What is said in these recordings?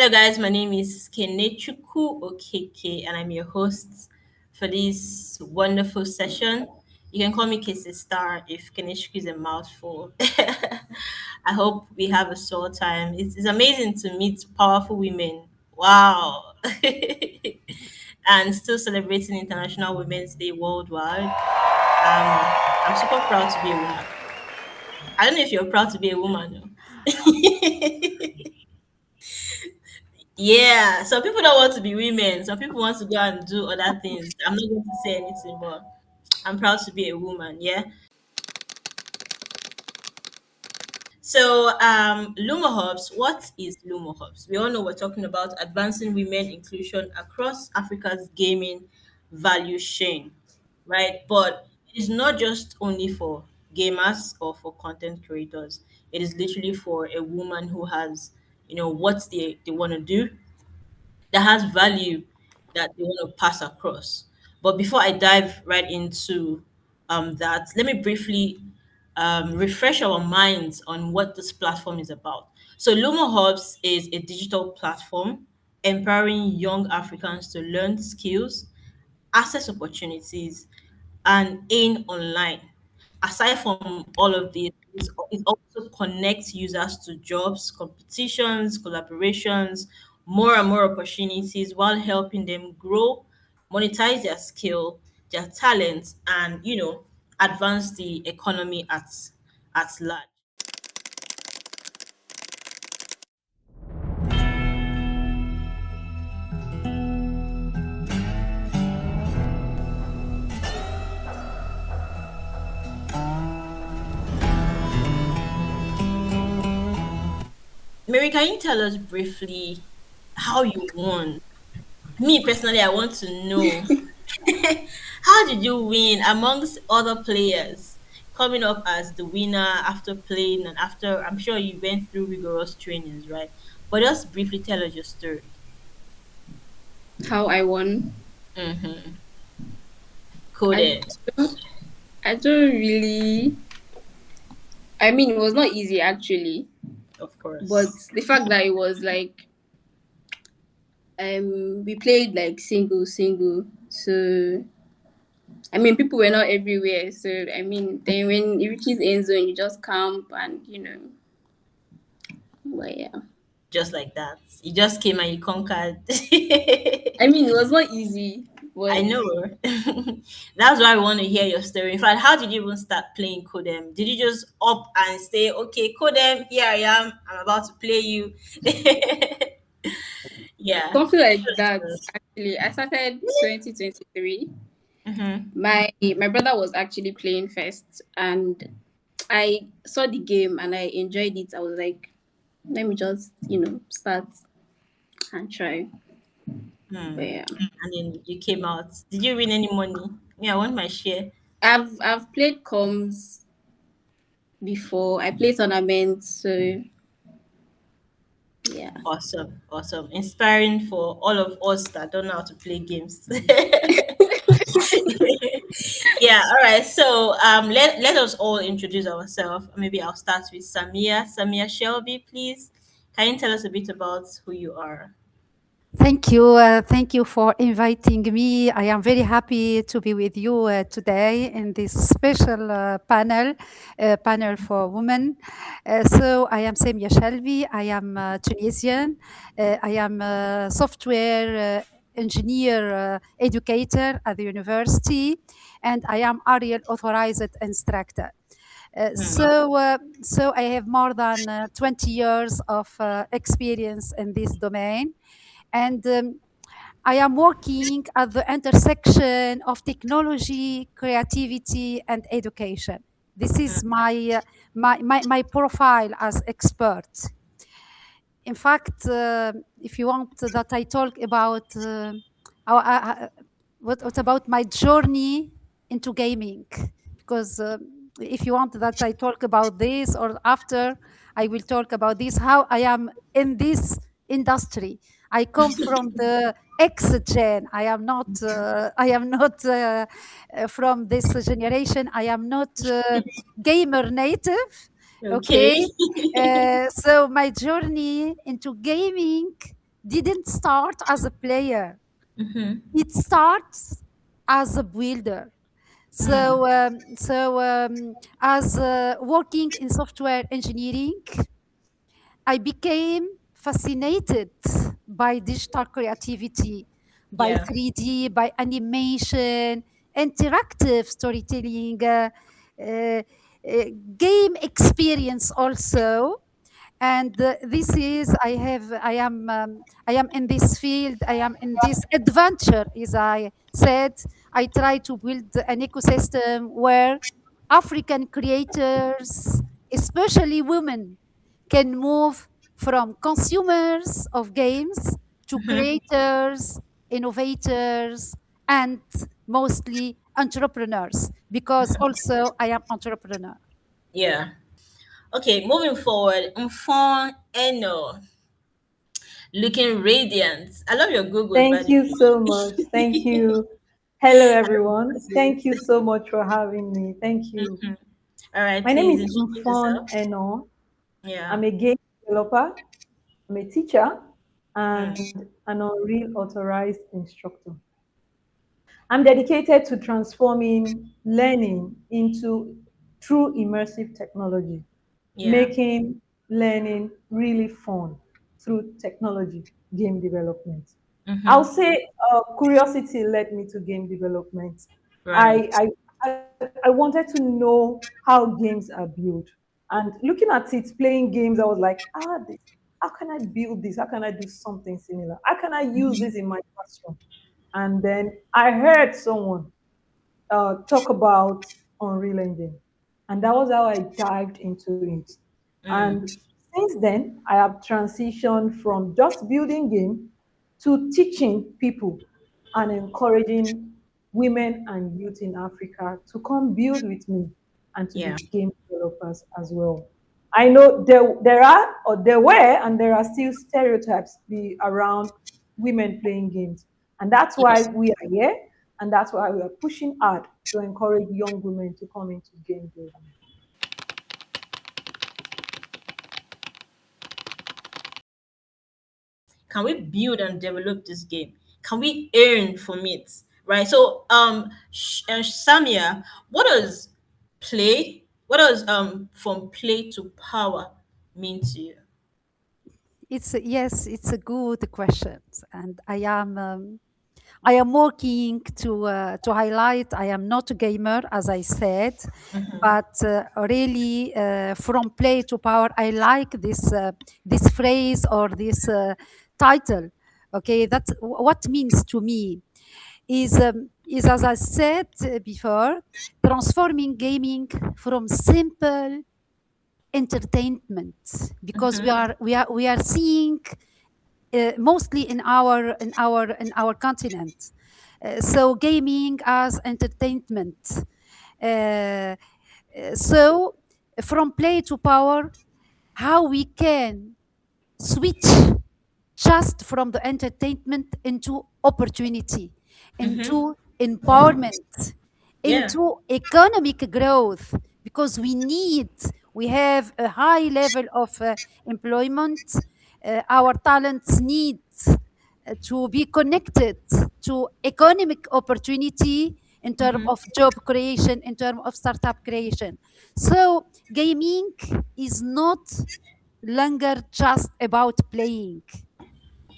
Hello, guys. My name is Kenechuku Okeke, and I'm your host for this wonderful session. You can call me Casey Star if Kenechuku is a mouthful. I hope we have a soul time. It's amazing to meet powerful women. Wow. And still celebrating International Women's Day worldwide. I'm super proud to be a woman. I don't know if you're proud to be a woman. Though. Yeah, some people don't want to be women. Some people want to go and do other things. I'm not going to say anything, but I'm proud to be a woman. Yeah. So, Lumohubs, what is Lumohubs? We all know we're talking about advancing women inclusion across Africa's gaming value chain, right? But it's not just only for gamers or for content creators. It is literally for a woman who has, what they want to do that has value that they want to pass across. But before I dive right into that, let me briefly refresh our minds on what this platform is about. So, Lumo Hubs is a digital platform empowering young Africans to learn skills, access opportunities, and earn online. Aside from all of this, it also connects users to jobs, competitions, collaborations, more and more opportunities while helping them grow, monetize their skill, their talents, and advance the economy at large. Mary, can you tell us briefly how you won? Me personally, I want to know. How did you win amongst other players? Coming up as the winner after playing and after, I'm sure you went through rigorous trainings, right? But just briefly tell us your story. How I won. Mm-hmm. I Coded, don't, I don't really. I mean, it was not easy actually, of but course. the fact that it was like we played like single. So I mean, people were not everywhere. So I mean, then when it reaches end zone, you just camp and But yeah, Just like that. You just came and you conquered. I mean, it was not easy, I but know. That's why I want to hear your story. In fact, how did you even start playing Codem? Did you just up and say, okay, Codem, here I am. I'm about to play you. Yeah. something like that. Actually, I started 2023. Mm-hmm. My brother was actually playing first, and I saw the game and I enjoyed it. I was like, let me just start and try. But Hmm. yeah, And then you came out. Did you win any money? Yeah, I want my share. I've played comms before. I played tournaments, so yeah. Awesome. Awesome. Inspiring for all of us that don't know how to play games. Yeah, all right. So let us all introduce ourselves. Maybe I'll start with Samia. Samia Shelby, please. Can you tell us a bit about who you are? Thank you. Thank you for inviting me. I am very happy to be with you today in this special panel for women. So I am Semia Shelby. I am Tunisian. I am a software engineer educator at the university, and I am Ariel authorized instructor. Hmm. So I have more than 20 years of experience in this domain, and I am working at the intersection of technology, creativity, and education. This is my profile as expert. In fact, if you want that I talk about what about my journey into gaming, because if you want that I talk about this, or after I will talk about this, how I am in this industry. I come from the X gen. I am not. I am not from this generation. I am not gamer native. Okay. Okay, so my journey into gaming didn't start as a player. Mm-hmm. It starts as a builder. As working in software engineering, I became fascinated by digital creativity, by Yeah. 3D, by animation, interactive storytelling, game experience also. And this is I am in this field, I am in this adventure. As I said, I try to build an ecosystem where African creators, especially women, can move from consumers of games to Mm-hmm. creators, innovators, and mostly entrepreneurs, because also I am entrepreneur. Yeah. Okay, moving forward. Mfon Eno, looking radiant. I love your Googles, by Thank the you so much. Thank way. you. Hello, I love everyone. Thank you it. so much for having me. Thank you. Mhm. All right, My name please is introduce Mfon yourself. Eno. Yeah. I'm a game developer, I'm a teacher, Mm. and an Unreal authorized instructor. I'm dedicated to transforming learning into true immersive technology, Yeah. making learning really fun through technology, game development. I'll Mm-hmm. say curiosity led me to game development. Right. I wanted to know how games are built. And looking at it, playing games, I was like, how can I build this? How can I do something similar? How can I use this in my classroom? And then I heard someone talk about Unreal Engine. And that was how I dived into it. And Mm. since then, I have transitioned from just building game to teaching people and encouraging women and youth in Africa to come build with me and to be Yeah. game developers as well. I know there are, or there were, and there are still stereotypes around women playing games. And that's why Yes. we are here, and that's why we are pushing hard to encourage young women to come into game building. Can we build and develop this game? Can we earn from it? Right. So, Samia, what does play? What does from play to power mean to you? Yes, it's a good question, and I am working to highlight. I am not a gamer, as I said, but really from play to power. I like this phrase or this title. Okay, that's what means to me is, as I said before, transforming gaming from simple entertainment, because we are seeing mostly in our continent. So gaming as entertainment. Uh, so from play to power, how we can switch just from the entertainment into opportunity, Mm-hmm. into empowerment, Yeah. into economic growth, because we have a high level of employment. Our talents need to be connected to economic opportunity in terms Mm-hmm. of job creation, in terms of startup creation. So gaming is not longer just about playing.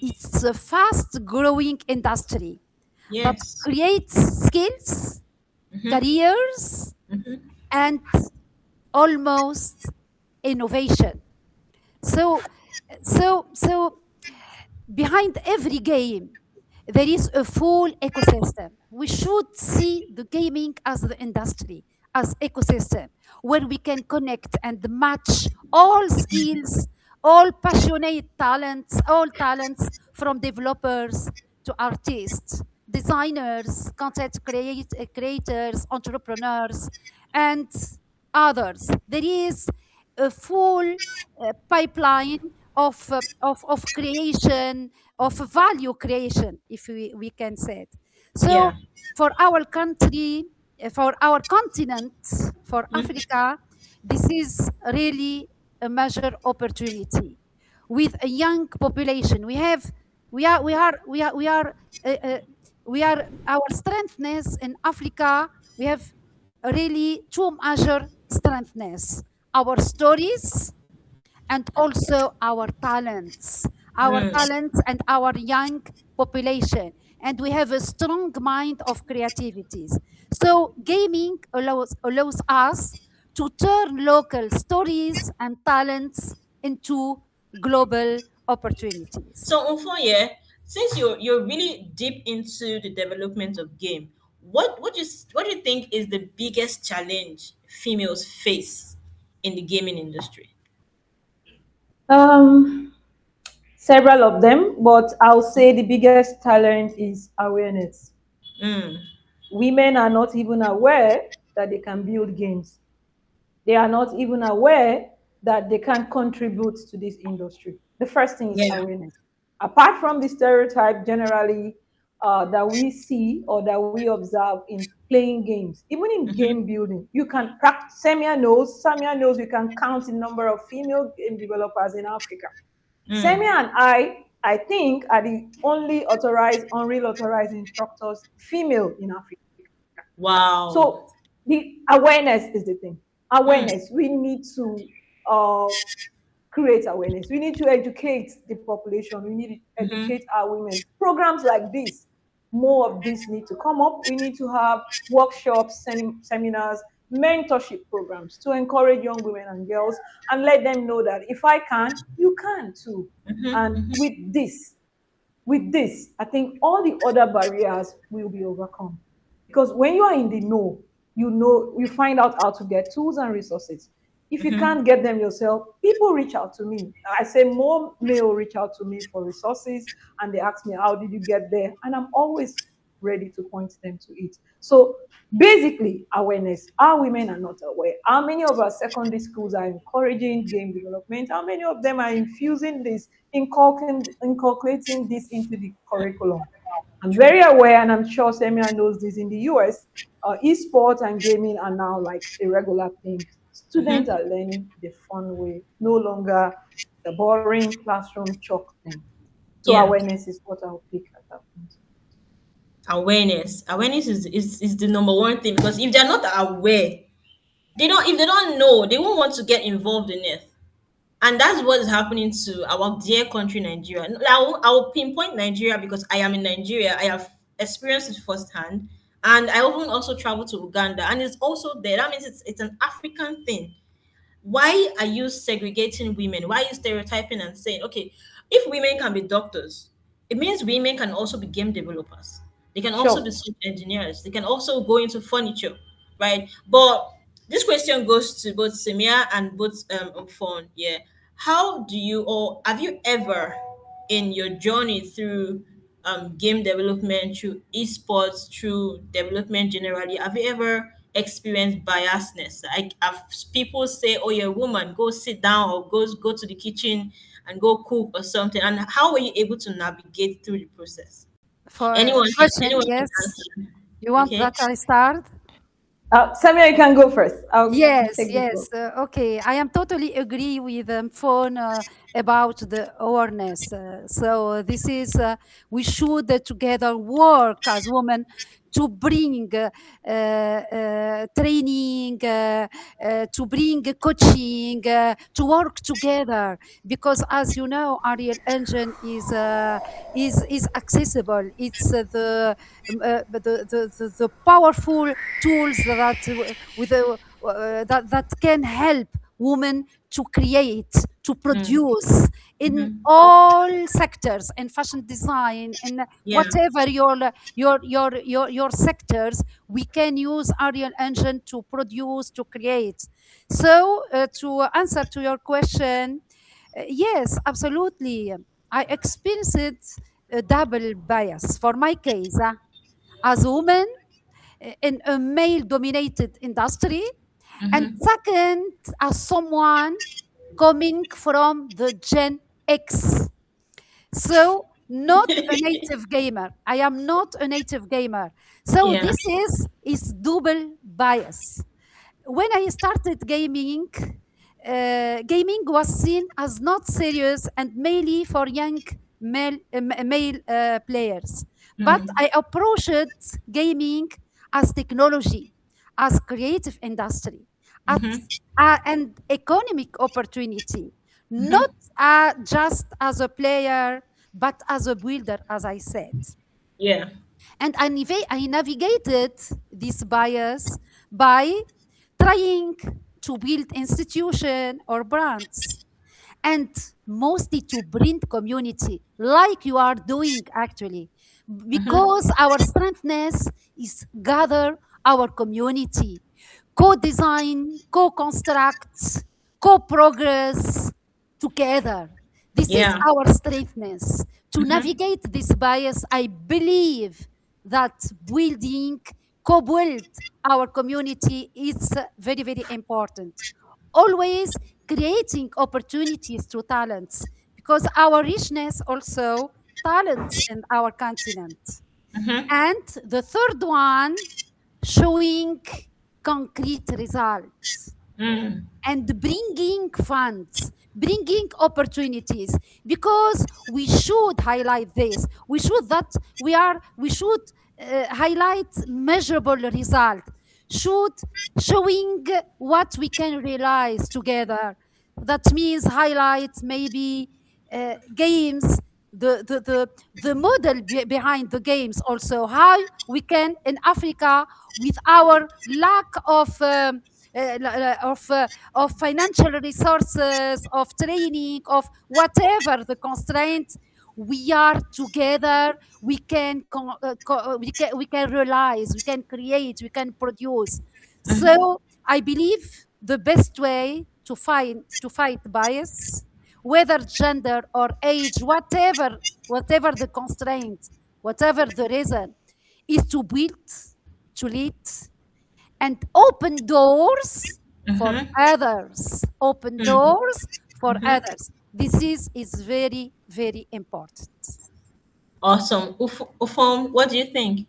It's a fast growing industry that Yes. creates skills, Mm-hmm. careers, Mm-hmm. and almost innovation. So, so behind every game, there is a full ecosystem. We should see the gaming as the industry, as ecosystem, where we can connect and match all skills, all passionate talents, all talents, from developers to artists, designers, creators, entrepreneurs, and others. There is a full pipeline of creation, of value creation, if we can say it. So Yeah. for our country, for our continent, for Mm-hmm. Africa, this is really a major opportunity. With a young population, we have we are we are our strengthness in Africa. We have really two major strengthness: our stories and also our Mm. talents and our young population. And we have a strong mind of creativities. So gaming allows us to turn local stories and talents into global opportunities. So Unfoye, since you're really deep into the development of game, what do you think is the biggest challenge females face in the gaming industry? Um, Several of them, but I'll say the biggest challenge is awareness. Mm. Women are not even aware that they can build games. They are not even aware that they can contribute to this industry. The first thing is Yeah. awareness. Apart from the stereotype generally that we see or that we observe in playing games, even in Mm-hmm. game building, you can practice. Samia knows we can count the number of female game developers in Africa. Samia Mm. and I think, are the only authorized, unreal authorized instructors, female in Africa. Wow. So the awareness is the thing. Mm. Awareness. We need to create awareness. We need to educate the population. We need to Mm-hmm. educate our women. Programs like this, more of this need to come up. We need to have workshops, seminars, mentorship programs to encourage young women and girls and let them know that if I can, you can too. Mm-hmm. And Mm-hmm. with this, I think all the other barriers will be overcome. Because when you are in the know, you find out how to get tools and resources. If you Mm-hmm. can't get them yourself, people reach out to me. I say more male reach out to me for resources and they ask me, how did you get there? And I'm always ready to point them to it. So basically, awareness. Our women are not aware. How many of our secondary schools are encouraging game development? How many of them are infusing this, inculcating this into the curriculum? I'm True. very aware, and I'm sure Semia knows this in the US. Esports and gaming are now like a regular thing. Students Mm-hmm. are learning the fun way, no longer the boring classroom chalk thing. So Yeah. awareness is what I'll pick at that point. Awareness is the number one thing, because if they're not aware, they don't know, they won't want to get involved in it. And that's what is happening to our dear country, Nigeria. I will pinpoint Nigeria because I am in Nigeria. I have experienced it firsthand. And I often also travel to Uganda, and it's also there. That means it's an African thing. Why are you segregating women? Why are you stereotyping and saying, okay, if women can be doctors, it means women can also be game developers. They can also be Sure. software engineers. They can also go into furniture, right? But this question goes to both Samia and both Phone. Yeah. How do you, or have you ever in your journey through game development, through esports, through development generally, have you ever experienced biasness? Like, have people say, "Oh, you're a woman, go sit down or go to the kitchen and go cook or something"? And how were you able to navigate through the process? For Anyone can, question, anyone can yes. answer. You want Okay. that I start? Samia, you can go first. I'll Yes, take the floor. yes. Okay, I am totally agree with Phone about the awareness. So this is we should together work as women to bring training, to bring coaching, to work together. Because as you know, Ariel Engine is accessible. It's the powerful tools that with that can help women to create, to Mm. produce in Mm-hmm. all sectors, in fashion design, in Yeah. whatever your sectors. We can use Arial Engine to produce, to create. So to answer to your question, yes, absolutely. I experienced a double bias for my case. As a woman in a male dominated industry, and Mm-hmm. second, as someone coming from the Gen X. So, not a native gamer. I am not a native gamer. So, Yeah. this is double bias. When I started gaming was seen as not serious and mainly for young male players. But Mm. I approached gaming as technology, as creative industry, as and economic opportunity, not just as a player, but as a builder, as I said. Yeah. And I navigated this bias by trying to build institution or brands, and mostly to bring community like you are doing actually, because our strengthness is gather our community, co-design, co-construct, co-progress together. This is Yeah. our strengthness. To navigate this bias, I believe that building, co-build our community is very, very important. Always creating opportunities through talents, because our richness also talents in our continent. And the third one, showing concrete results Mm. and bringing funds, bringing opportunities, because we should highlight this. We should that we should highlight measurable result, should showing what we can realize together. That means highlight maybe games, the model behind the games, also how we can in Africa, with our lack of financial resources, of training, of whatever the constraints, we are together. We can we can realize, we can create, we can produce. So I believe the best way to fight bias, whether gender or age, whatever the constraint, whatever the reason, is to build, to lead, and open doors for others. Open doors for others. This is very, very important. Awesome. Ufom, what do you think?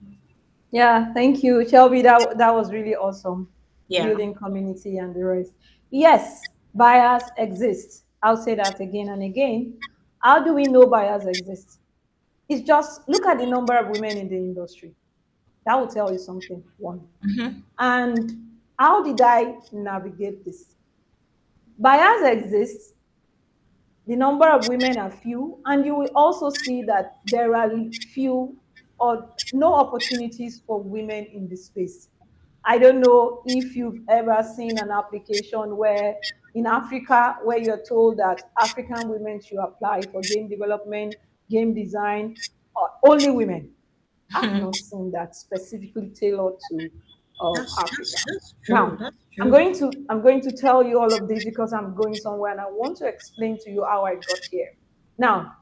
Yeah, thank you, Shelby. That was really awesome. Yeah. Building community and the rest. Yes, bias exists. I'll say that again and again. How do we know bias exists? It's just look at the number of women in the industry. That will tell you something. One. And how did I navigate this? Bias exists, the number of women are few, and you will also see that there are few or no opportunities for women in the space. I don't know if you've ever seen an application where in Africa where you're told that African women should apply for game development, game design, or only women. I've not seen that specifically tailored to Africa. That's true. Now, That's I'm true. going to I'm going to tell you all of this because I'm going somewhere and I want to explain to you how I got here. Now,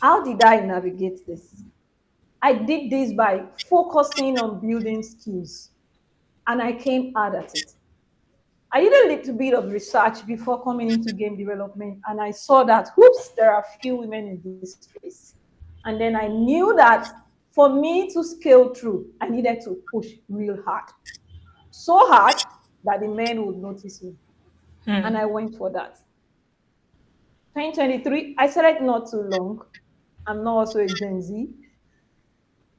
how did I navigate this? I did this by focusing on building skills, and I came hard at it. I did a little bit of research before coming into game development, and I saw that, whoops, there are few women in this space. And then I knew that for me to scale through, I needed to push real hard. So hard that the men would notice me. And I went for that. 2023, I said it not too long. I'm not also a Gen Z.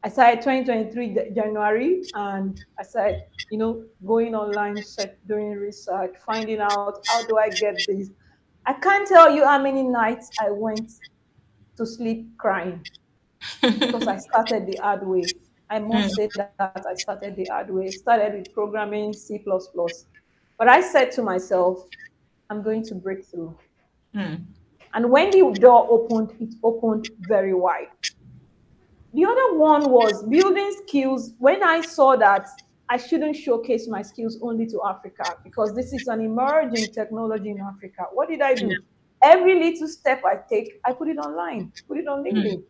I started 2023 January, and I started, going online, doing research, finding out how do I get this. I can't tell you how many nights I went to sleep crying because I started the hard way. I must say that I started the hard way. Started with programming C++. But I said to myself, I'm going to break through. And when the door opened, it opened very wide. The other one was building skills. When I saw that I shouldn't showcase my skills only to Africa because this is an emerging technology in Africa, what did I Yeah. do? Every little step I take, I put it online, put it on LinkedIn.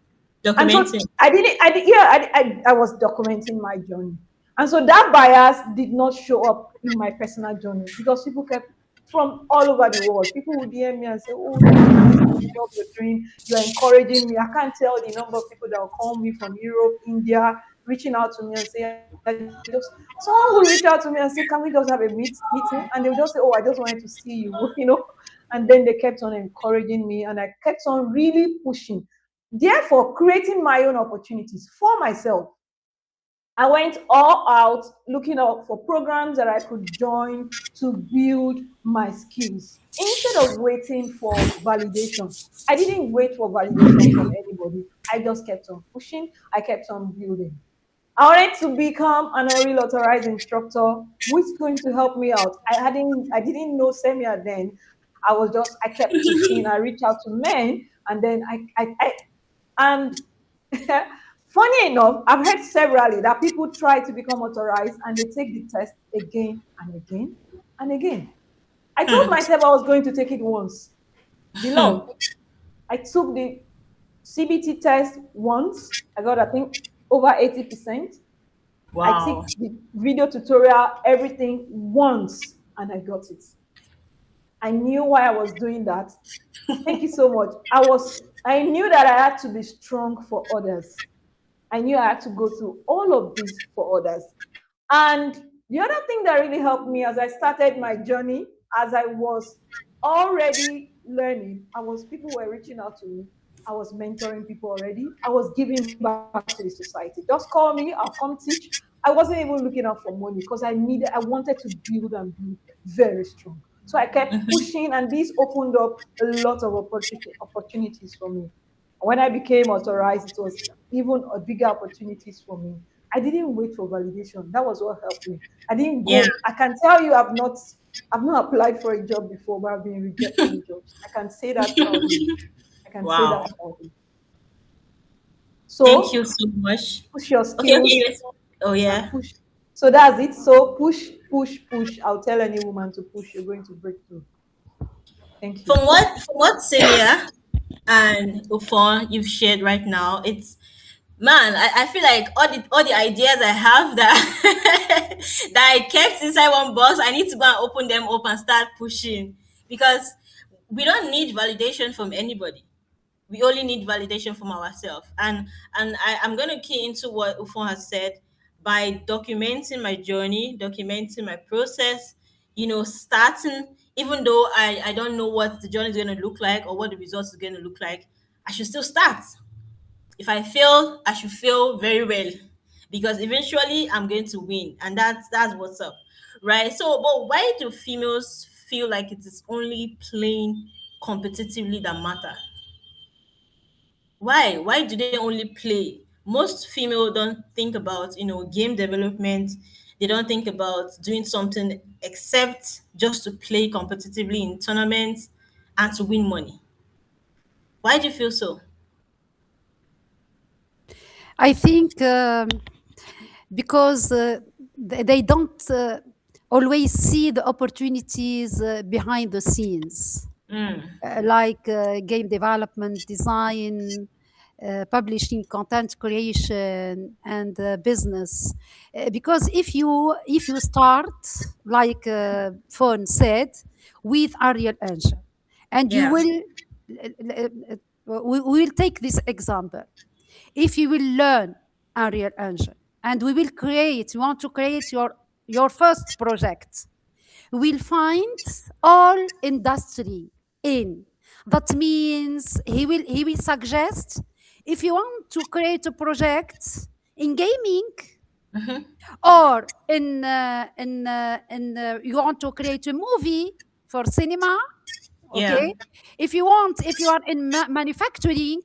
And so Documenting. I was documenting my journey. And so that bias did not show up in my personal journey because people kept from all over the world. People would DM me and say, oh, that's a nice job you're doing. You're encouraging me. I can't tell the number of people that will call me from Europe, India, reaching out to me and say, someone will reach out to me and say, can we just have a meeting? And they'll just say, oh, I just wanted to see you, And then they kept on encouraging me, and I kept on really pushing. Therefore, creating my own opportunities for myself. I went all out looking out for programs that I could join to build my skills instead of waiting for validation. I didn't wait for validation from anybody. I just kept on pushing. I kept on building. I wanted to become an real authorized instructor, which is going to help me out. I didn't know Semia then. I kept pushing. I reached out to men, and then and funny enough, I've heard severally that people try to become authorized and they take the test again and again and again. I told Hmm. myself I was going to take it once. Beloved, I took the CBT test once. I got, I think, over 80%. I took Wow. the video tutorial, everything once, and I got it. I knew why I was doing that. Thank you so much. I knew that I had to be strong for others. I knew I had to go through all of this for others. And the other thing that really helped me as I started my journey, as I was already learning, people were reaching out to me. I was mentoring people already. I was giving back to the society. Just call me, I'll come teach. I wasn't even looking out for money because I wanted to build and be very strong. So I kept pushing, and this opened up a lot of opportunities for me. When I became authorized, it was even a bigger opportunities for me. I didn't wait for validation. That was what helped me. I didn't Yeah. go. I can tell you, I've not applied for a job before, but I've been rejecting jobs. I can say that proudly. I can say that Wow. proudly. Thank you So so much. push your Okay, skills okay. Oh and yeah. push. So that's it. So push, push, push. I'll tell any woman to push. You're going to break through. Thank you. From what Semia and Ufon you've shared right now, it's man, I feel like all the ideas I have that that I kept inside one box, I need to go and open them up and start pushing because we don't need validation from anybody. We only need validation from ourselves. I'm gonna key into what Ufon has said by documenting my journey, documenting my process, starting, even though I don't know what the journey is gonna look like or what the results is gonna look like, I should still start. If I fail, I should fail very well because eventually I'm going to win, and that's what's up, right? So, but why do females feel like it is only playing competitively that matter? Why do they only play? Most female don't think about game development. They don't think about doing something except just to play competitively in tournaments and to win money. Why do you feel so? I think because they don't always see the opportunities behind the scenes, Mm, like game development, design, publishing, content creation, and business. Because if you start, like Fon said, with Arial Engine, and you yeah. will, we will take this example. If you will learn Unreal Engine, and we want to create your first project, we'll find all industry in. That means he will suggest, if you want to create a project in gaming, or you want to create a movie for cinema, Yeah. okay, if you are in manufacturing,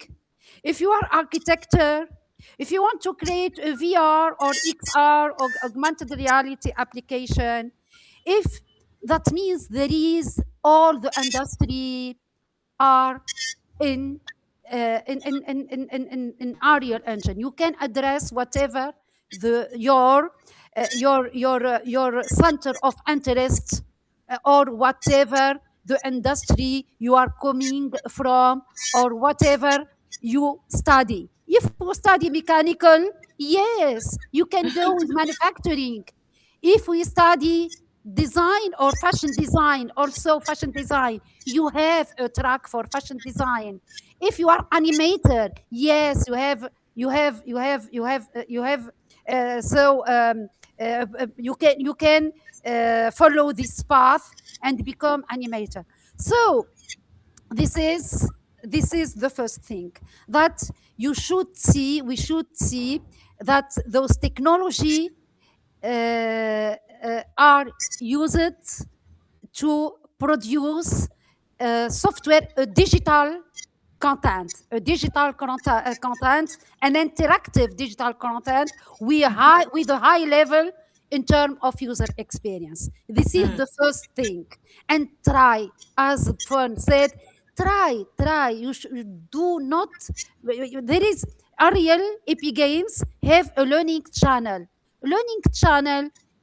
if you are architecture, if you want to create a VR or XR or augmented reality application, if that means there is all the industry are in in Arial Engine. You can address whatever the your center of interest, or whatever the industry you are coming from, or whatever you study. If you study mechanical, yes, you can go with manufacturing. If we study design or fashion design, also fashion design, you have a track for fashion design. If you are animator, yes, you have so you can follow this path and become animator. So this is the first thing that you should see. We should see that those technology are used to produce software, content, an interactive digital content with a high level in terms of user experience. This is the first thing. And try, as Fun said, try. You do not. There is Ariel Epi Games have a learning channel.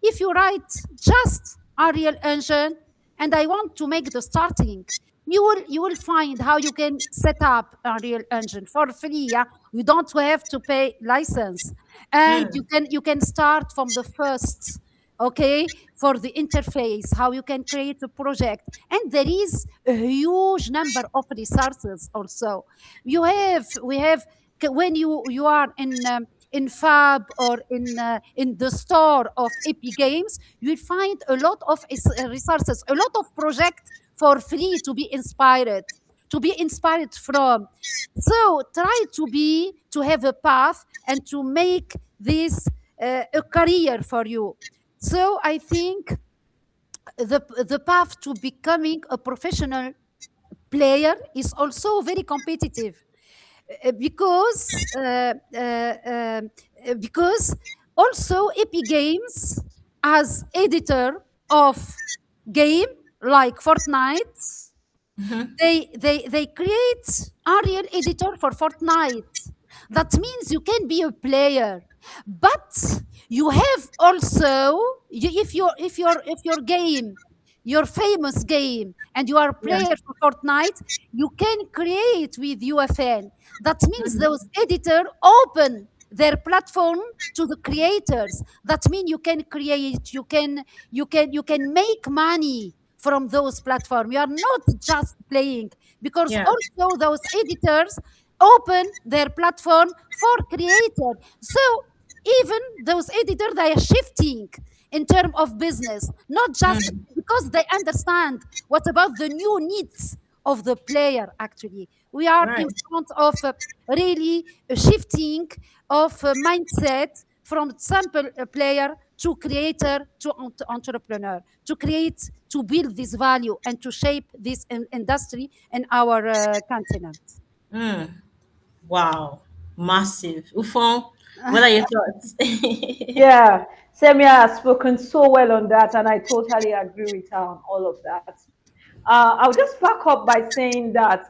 If you write just Ariel Engine, and I want to make the starting, you will find how you can set up Unreal Engine for free. Yeah, you don't have to pay license, and Mm. you can start from the first. Okay, for the interface, how you can create a project, and there is a huge number of resources. Also, we have when you are in Fab or in the store of Epic Games, you will find a lot of resources, a lot of projects for free to be inspired from. So try to have a path and to make this a career for you. So I think the path to becoming a professional player is also very competitive, because also Epic Games, as editor of game like Fortnite, they create Unreal Editor for Fortnite. That means you can be a player, but you have also, if your game, your famous game, and you are a Yeah. player for Fortnite, you can create with UFN. That means those editor open their platform to the creators. That means you can create, you can make money from those platforms. You are not just playing, because Yeah. also those editors open their platform for creator. So even those editors, they are shifting in terms of business, not just Mm. because they understand what about the new needs of the player. Actually, we are in Right. front of really a shifting of mindset from sample player to creator to entrepreneur, to create, to build this value and to shape this industry in our continent. Mm. Wow. Massive. Ufon, what are your thoughts? Yeah, Semia has spoken so well on that, and I totally agree with her on all of that. I'll just back up by saying that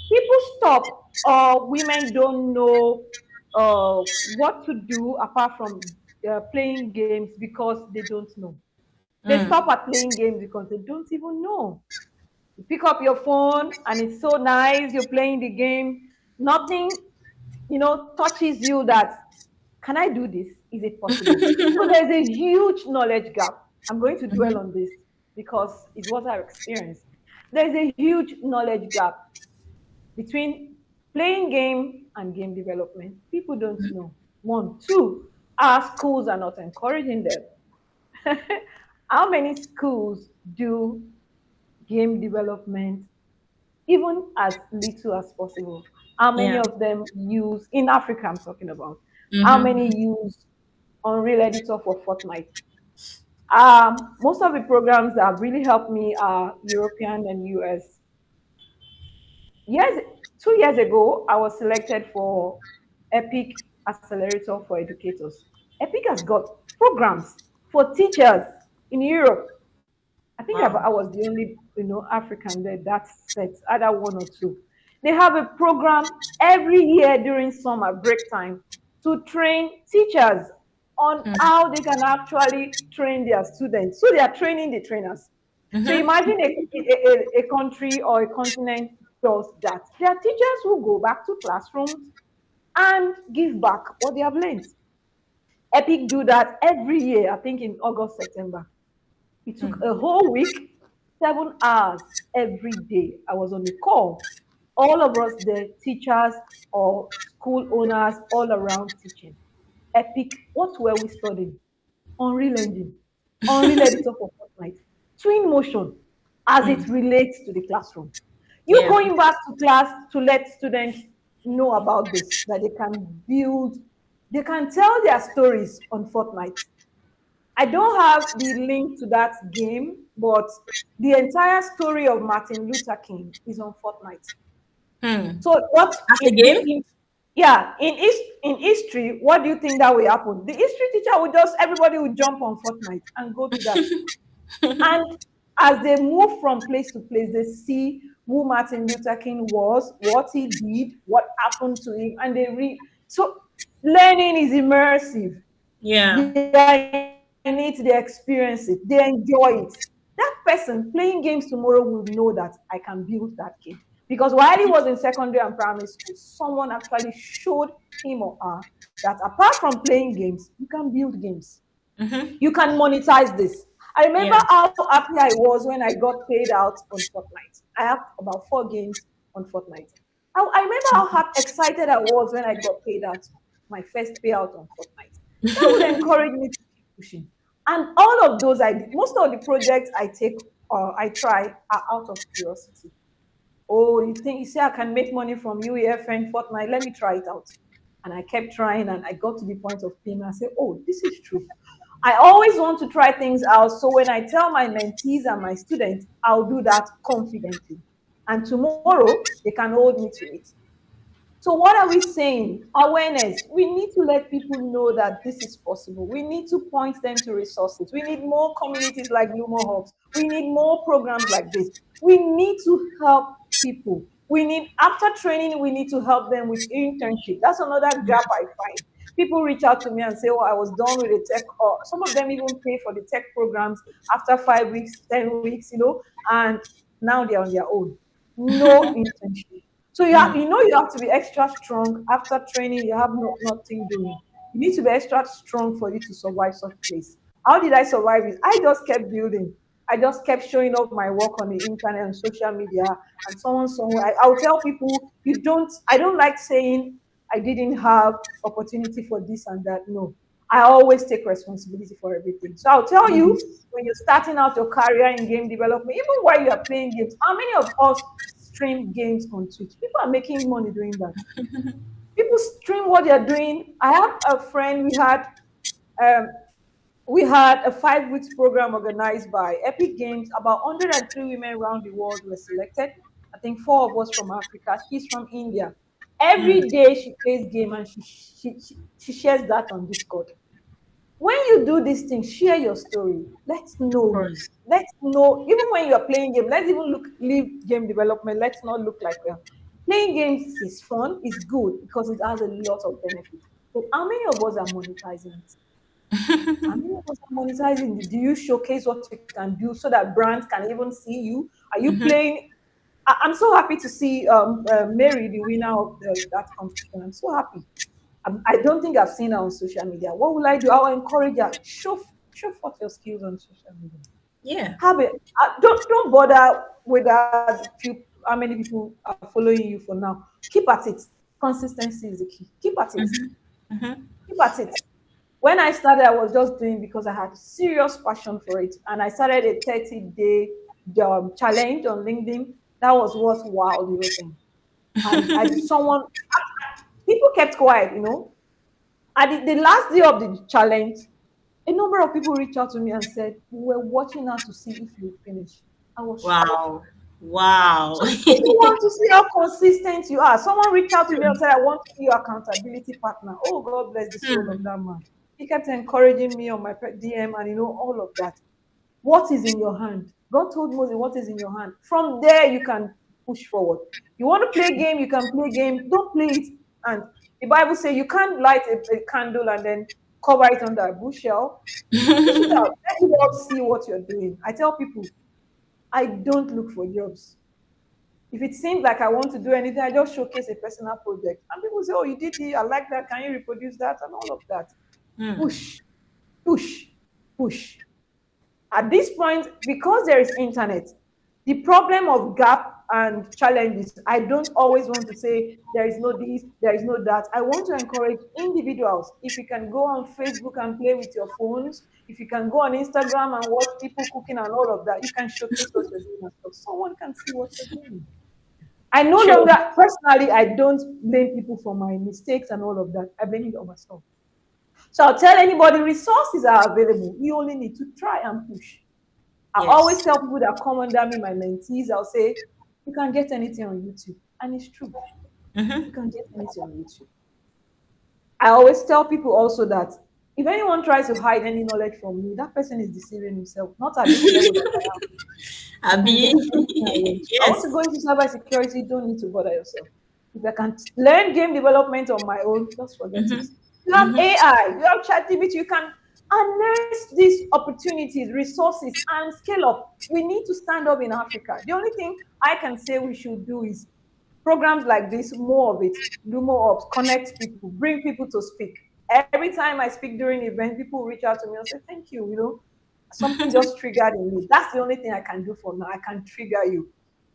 people stop, or women don't know what to do apart from playing games because they don't know. They Mm. stop at playing games because they don't even know. You pick up your phone and it's so nice, you're playing the game, nothing, touches you that, can I do this? Is it possible? So there's a huge knowledge gap. I'm going to dwell on this because it's what I've experienced. There's a huge knowledge gap between playing game and game development. People don't know. One, two, our schools are not encouraging them. How many schools do game development even as little as possible? How many Yeah. of them use, in Africa, I'm talking about, how Mm-hmm. many use Unreal Editor for Fortnite? Most of the programs that have really helped me are European and US. Years 2 years ago, I was selected for Epic Accelerator for Educators. Epic has got programs for teachers in Europe. I think Wow. I was the only, African there that set, either one or two. They have a program every year during summer break time to train teachers on how they can actually train their students. So they are training the trainers. So Mm-hmm. imagine a country or a continent does that. There are teachers who go back to classrooms and give back what they have learned. Epic do that every year, I think in August, September. It took a whole week, 7 hours every day. I was on the call. All of us, the teachers or school owners, all around teaching. Epic, what were we studying? Unreal Engine, Unreal Editor for Fortnite, Twin Motion. as it Mm. relates to the classroom. You Yeah. going back to class to let students know about this, that they can build, they can tell their stories on Fortnite. I don't have the link to that game, but the entire story of Martin Luther King is on Fortnite. Hmm. So what That's a game? yeah, in history, what do you think that will happen? The history teacher would just, everybody would jump on Fortnite and go to that. And as they move from place to place, they see who Martin Luther King was, what he did, what happened to him, and they read. So learning is immersive. Yeah. They are in it, they experience it, they enjoy it. That person playing games tomorrow will know that I can build that game. Because while he was in secondary and primary school, someone actually showed him or her that apart from playing games, you can build games. Mm-hmm. You can monetize this. I remember Yeah. how happy I was when I got paid out on Fortnite. I have about 4 games on Fortnite. I remember how excited I was when I got paid out, my first payout on Fortnite. That would encourage me to keep pushing. And all of those, most of the projects I take or I try are out of curiosity. Oh, you say I can make money from UEFN Fortnite? Let me try it out. And I kept trying and I got to the point of payment. I said, oh, this is true. I always want to try things out. So when I tell my mentees and my students, I'll do that confidently. And tomorrow they can hold me to it. So what are we saying? Awareness. We need to let people know that this is possible. We need to point them to resources. We need more communities like Lumohubs. We need more programs like this. We need to help people. We need, after training, we need to help them with internship. That's another gap I find. People reach out to me and say, oh, I was done with the tech, or some of them even pay for the tech programs after 5 weeks, 10 weeks, and now they're on their own. No internship. So Mm. you have to be extra strong after training. You have nothing doing. You need to be extra strong for you to survive such place. How did I survive it? I just kept building. I just kept showing up my work on the internet and social media, and so on, so on. I'll tell people, you don't. I don't like saying I didn't have opportunity for this and that. No, I always take responsibility for everything. So I'll tell you, Yes. when you're starting out your career in game development, even while you are playing games, how many of us stream games on Twitch? People are making money doing that. People stream what they're doing. I have a friend, um, we had a 5 weeks program organized by Epic Games. About 103 women around the world were selected. I think 4 of us from Africa. She's from India. Mm. Every day she plays game and she shares that on Discord. When you do these things, share your story. Let's Of know you. course. Let's know, even when you're playing game, let's even leave game development. Let's not look like we're playing games is fun, it's good because it has a lot of benefits. But how many of us are monetizing it? How many of us are monetizing it? Do you showcase what you can do so that brands can even see you? Are you playing? I'm so happy to see Mary, the winner of that competition. I'm so happy. I don't think I've seen her on social media. What will I do? I'll encourage her. Show forth your skills on social media. Yeah. Have it. Don't bother with that few. How many people are following you for now? Keep at it. Consistency is the key. Keep at it. Mm-hmm. Keep at it. When I started, I was just doing because I had serious passion for it, and I started a 30-day challenge on LinkedIn. That was what wow the whole thing. And I someone people kept quiet, At the last day of the challenge, a number of people reached out to me and said, we were watching her to see if you finish. I was shocked. Wow. Wow. So people want to see how consistent you are. Someone reached out to me and said, I want to be your accountability partner. Oh, God bless the soul of Hmm. that man. He kept encouraging me on my DM and all of that. What is in your hand? God told Moses, what is in your hand? From there, you can push forward. You want to play game, you can play game. Don't play it. And the Bible says you can't light a candle and then cover it under a bushel. Push it out. Let the world see what you're doing. I tell people, I don't look for jobs. If it seems like I want to do anything, I just showcase a personal project. And people say, oh, you did it. I like that. Can you reproduce that? And all of that. Hmm. Push, push, push. At this point, because there is internet, the problem of gap and challenges. I don't always want to say there is no this, there is no that. I want to encourage individuals. If you can go on Facebook and play with your phones, if you can go on Instagram and watch people cooking and all of that, you can showcase what you're doing, so someone can see what you're doing. I no True. longer, personally, I don't blame people for my mistakes and all of that. I blame it on myself. So I'll tell anybody resources are available. You only need to try and push. I always Yes. tell people that come under me, my mentees, I'll say, you can get anything on YouTube. And it's true. You Mm-hmm. can get anything on YouTube. I always tell people also that if anyone tries to hide any knowledge from me, that person is deceiving himself, not at this level that I am. I can get Abi. anything I want. I want to Yes. go into cybersecurity, you don't need to bother yourself. If I can learn game development on my own, just forget it. Mm-hmm. You have Mm-hmm. AI, you have ChatGPT, you can harness these opportunities, resources, and scale up. We need to stand up in Africa. The only thing I can say we should do is programs like this, more of it, do more of, connect people, bring people to speak. Every time I speak during events, people reach out to me and say, thank you, something just triggered in me. That's the only thing I can do for now. I can trigger you.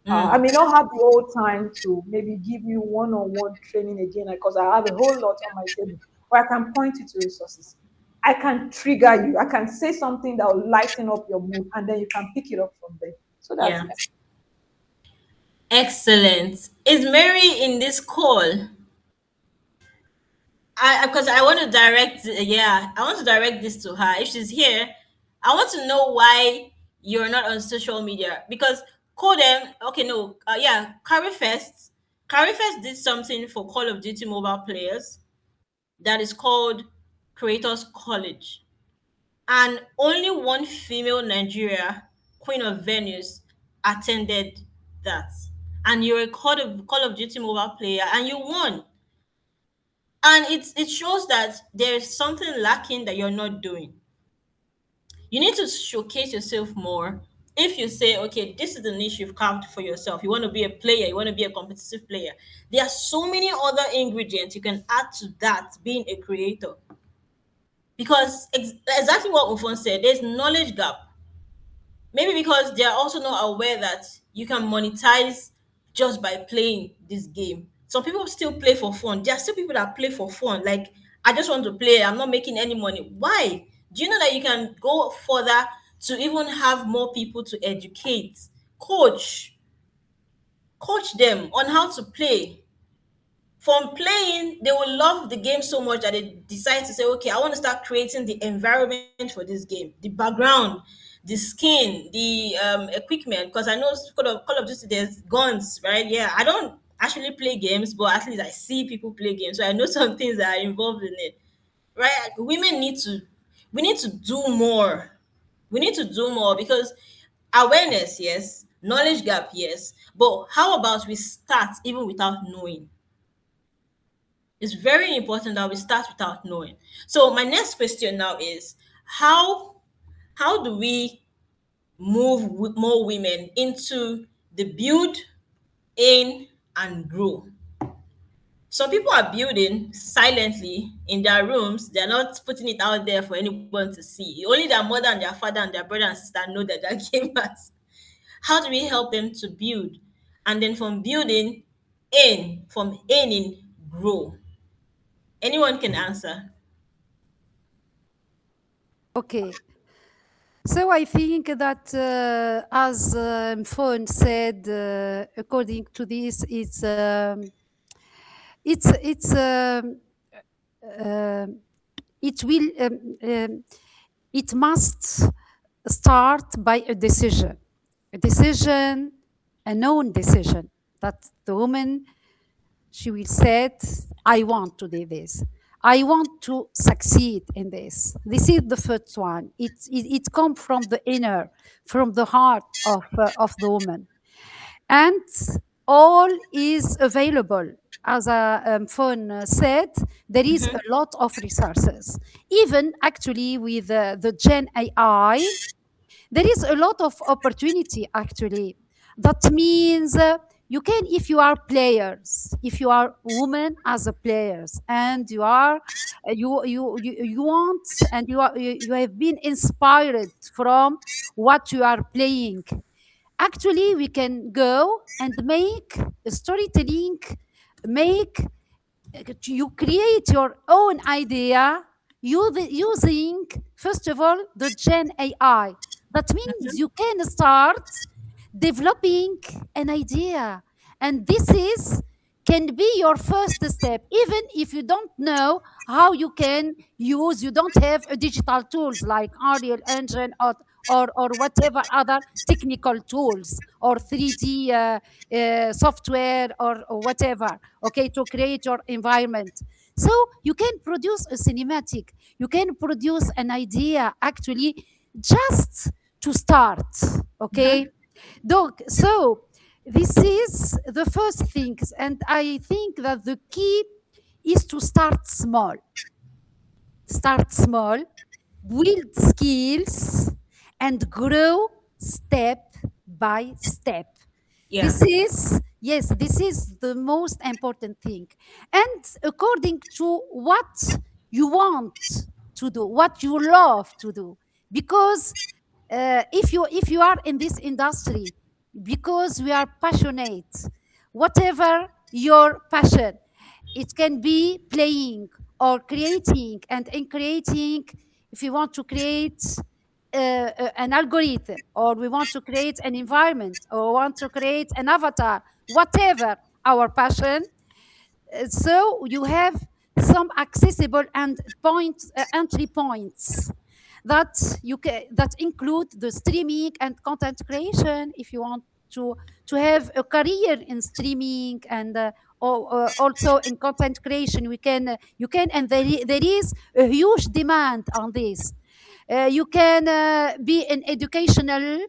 I Mm. may not have the whole time to maybe give you one-on-one training again because I have a whole lot on my table, but I can point you to resources. I can trigger you. I can say something that will lighten up your mood, and then you can pick it up from there. So that's Yeah. it. Excellent. Is Mary in this call? I because I want to direct. Yeah, I want to direct this to her. If she's here, I want to know why you're not on social media because Codem. Okay, no. Yeah, Carry Fest. Carry Fest did something for Call of Duty mobile players that is called Creators College, and only one female Nigeria, Queen of Venus, attended that. And you're a Call of Duty mobile player, and you won. And it shows that there's something lacking that you're not doing. You need to showcase yourself more. If you say, okay, this is the niche you've carved for yourself, you want to be a player, you want to be a competitive player, there are so many other ingredients you can add to that being a creator. Because exactly what Ufon said, there's knowledge gap. Maybe because they are also not aware that you can monetize just by playing this game. Some people still play for fun. There are still people that play for fun. Like, I just want to play, I'm not making any money. Why? Do you know that you can go further to even have more people to educate, coach, coach them on how to play? From playing, they will love the game so much that they decide to say, okay, I want to start creating the environment for this game, the background, the skin, the equipment. Because I know Call of Duty, there's guns, right? Yeah, I don't actually play games, but at least I see people play games, so I know some things that are involved in it, right? We need to do more. We need to do more because awareness, yes, knowledge gap, yes, but how about we start even without knowing? It's very important that we start without knowing. So my next question now is how how do we move more women into the build, in, and grow? Some people are building silently in their rooms. They're not putting it out there for anyone to see. Only their mother and their father and their brother and sister know that they're gamers. How do we help them to build? And then from building from in, grow? Anyone can answer. Okay. So I think that, as Phone said, according to this, it's uh, it will it must start by a decision, a known decision that the woman, she will said, I want to do this. I want to succeed in this. This is the first one. It comes from the inner, from the heart of the woman. And all is available. As a phone said, there is a lot of resources. Even actually with the Gen AI, there is a lot of opportunity actually. That means you can, if you are players, if you are women as a players, and you are you want, and you have been inspired from what you are playing, Actually, we can go and make storytelling, make you create your own idea using, first of all, the Gen AI. That means you can start developing an idea. And this is can be your first step, even if you don't know how you can use, you don't have digital tools like Unreal Engine or whatever other technical tools or 3D software or whatever, okay, to create your environment. So you can produce a cinematic, you can produce an idea actually just to start, okay? So this is the first thing, and I think that the key is to start small. Start small, build skills, and grow step by step. Yeah. This is, yes, this is the most important thing. And according to what you want to do, what you love to do. Because if you are in this industry, because we are passionate, whatever your passion, it can be playing or creating, and in creating, if you want to create an algorithm, or we want to create an environment, or want to create an avatar, whatever our passion, so you have some accessible and entry points that that include the streaming and content creation. If you want to have a career in streaming and also in content creation, we can you can, and there is a huge demand on this. You can be an educational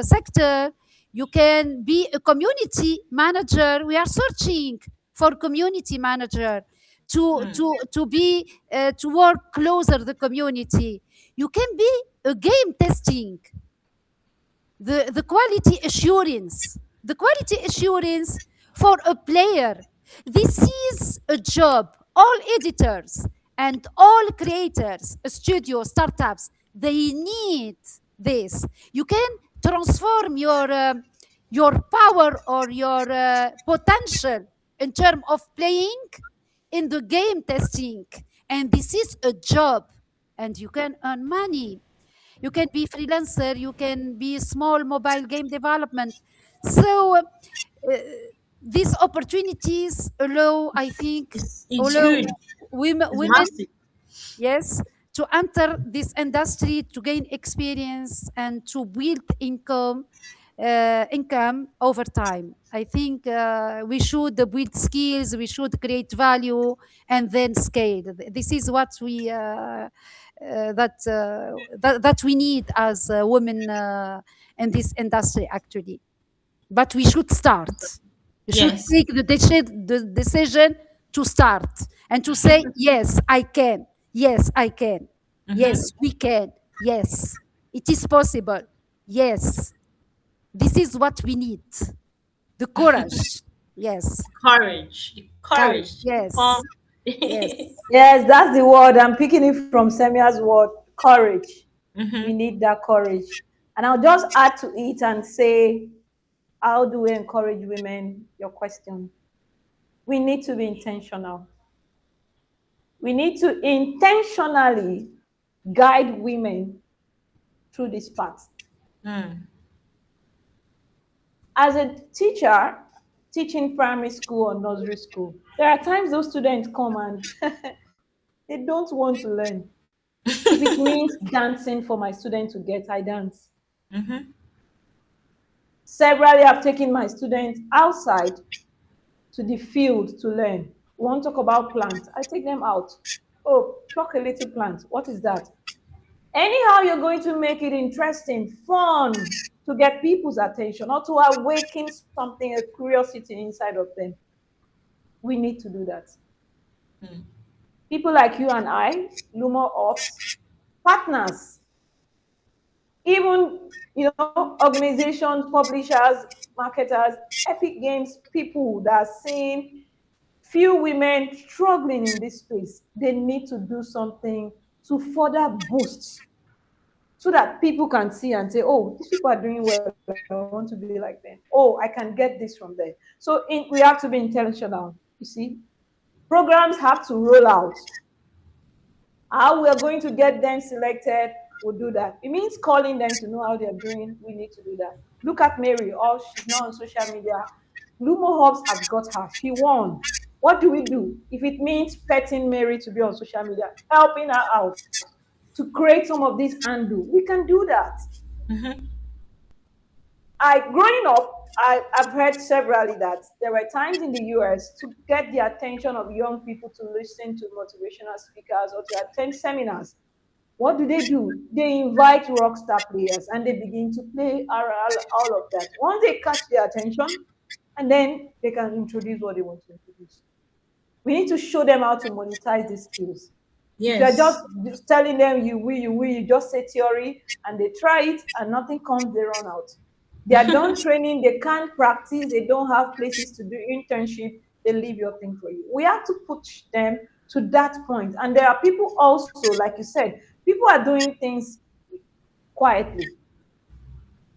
sector. You can be a community manager. We are searching for community manager to be to work closer the community. You can be a game testing, the quality assurance for a player. This is a job all editors and all creators, studios, startups, they need this. You can transform your power or your potential in terms of playing in the game testing, and this is a job, and you can earn money. You can be freelancer, you can be small mobile game development. So these opportunities allow, I think, It's allow huge. It's women, massive. yes, to enter this industry, to gain experience and to build income over time. I think we should build skills, we should create value, and then scale. This is what we that we need as women in this industry, actually. But we should start. We should Yes. take the decision to start and to say, yes, I can. Yes, I can. Yes, we can. Yes, it is possible. Yes, this is what we need. The courage. Yes. Courage. The Courage. courage to Yes. become. Yes. Yes, that's the word. I'm picking it from Semia's word, courage. We Hmm. need that courage. And I'll just add to it and say, how do we encourage women? Your question. We need to be intentional. We need to intentionally guide women through this path. Mm. As a teacher, teaching primary school or nursery school, there are times those students come and they don't want to learn. If it means dancing for my student to get, I dance. Hmm. Severally, I've taken my students outside to the field to learn. We want to talk about plants. I take them out. Oh, pluck a little plant. What is that? Anyhow, you're going to make it interesting, fun, to get people's attention or to awaken something, a curiosity inside of them. We need to do that. Mm. People like you and I, Lumohubs, partners, even organizations, publishers, marketers, Epic Games, people that are seeing few women struggling in this space. They need to do something to further boost so that people can see and say, oh, these people are doing well, I want to be like them. Oh, I can get this from them. So we have to be intentional. You see, programs have to roll out. How we are going to get them selected, we'll do that. It means calling them to know how they're doing. We need to do that. Look at Mary. Oh, she's not on social media. Lumohubs have got her. She won. What do we do? If it means petting Mary to be on social media, helping her out to create some of this handle, we can do that. Mm-hmm. I growing up, I've heard severally that there were times in the US to get the attention of young people to listen to motivational speakers or to attend seminars. What do? They invite rock star players and they begin to play all of that. Once they catch their attention, and then they can introduce what they want to introduce. We need to show them how to monetize these skills. If you're Yes. just telling them you just say theory and they try it and nothing comes, they run out. They are done training, they can't practice, they don't have places to do internship, they leave your thing for you. We have to push them to that point. And there are people also, like you said, people are doing things quietly.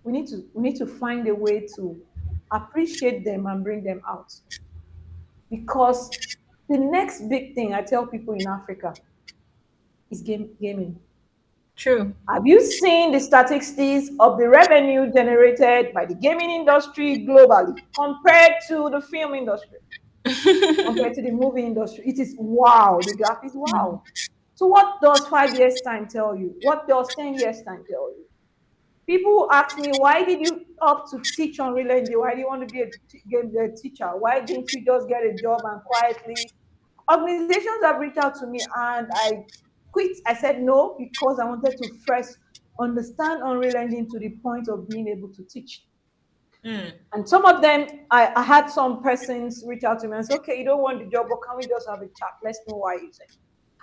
We need to find a way to appreciate them and bring them out. Because the next big thing I tell people in Africa is gaming. True. Have you seen the statistics of the revenue generated by the gaming industry globally compared to the film industry, compared to the movie industry? It is wow. The gap is wow. So, what does 5 years' time tell you? What does 10 years' time tell you? People ask me, why did you opt to teach on Real Engine? Why do you want to be a teacher? Why didn't you just get a job and quietly? Organizations have reached out to me and I quit. I said no because I wanted to first understand Unreal Engine to the point of being able to teach. Mm. And some of them, I had some persons reach out to me and say, okay, you don't want the job, but can we just have a chat? Let's know why you said.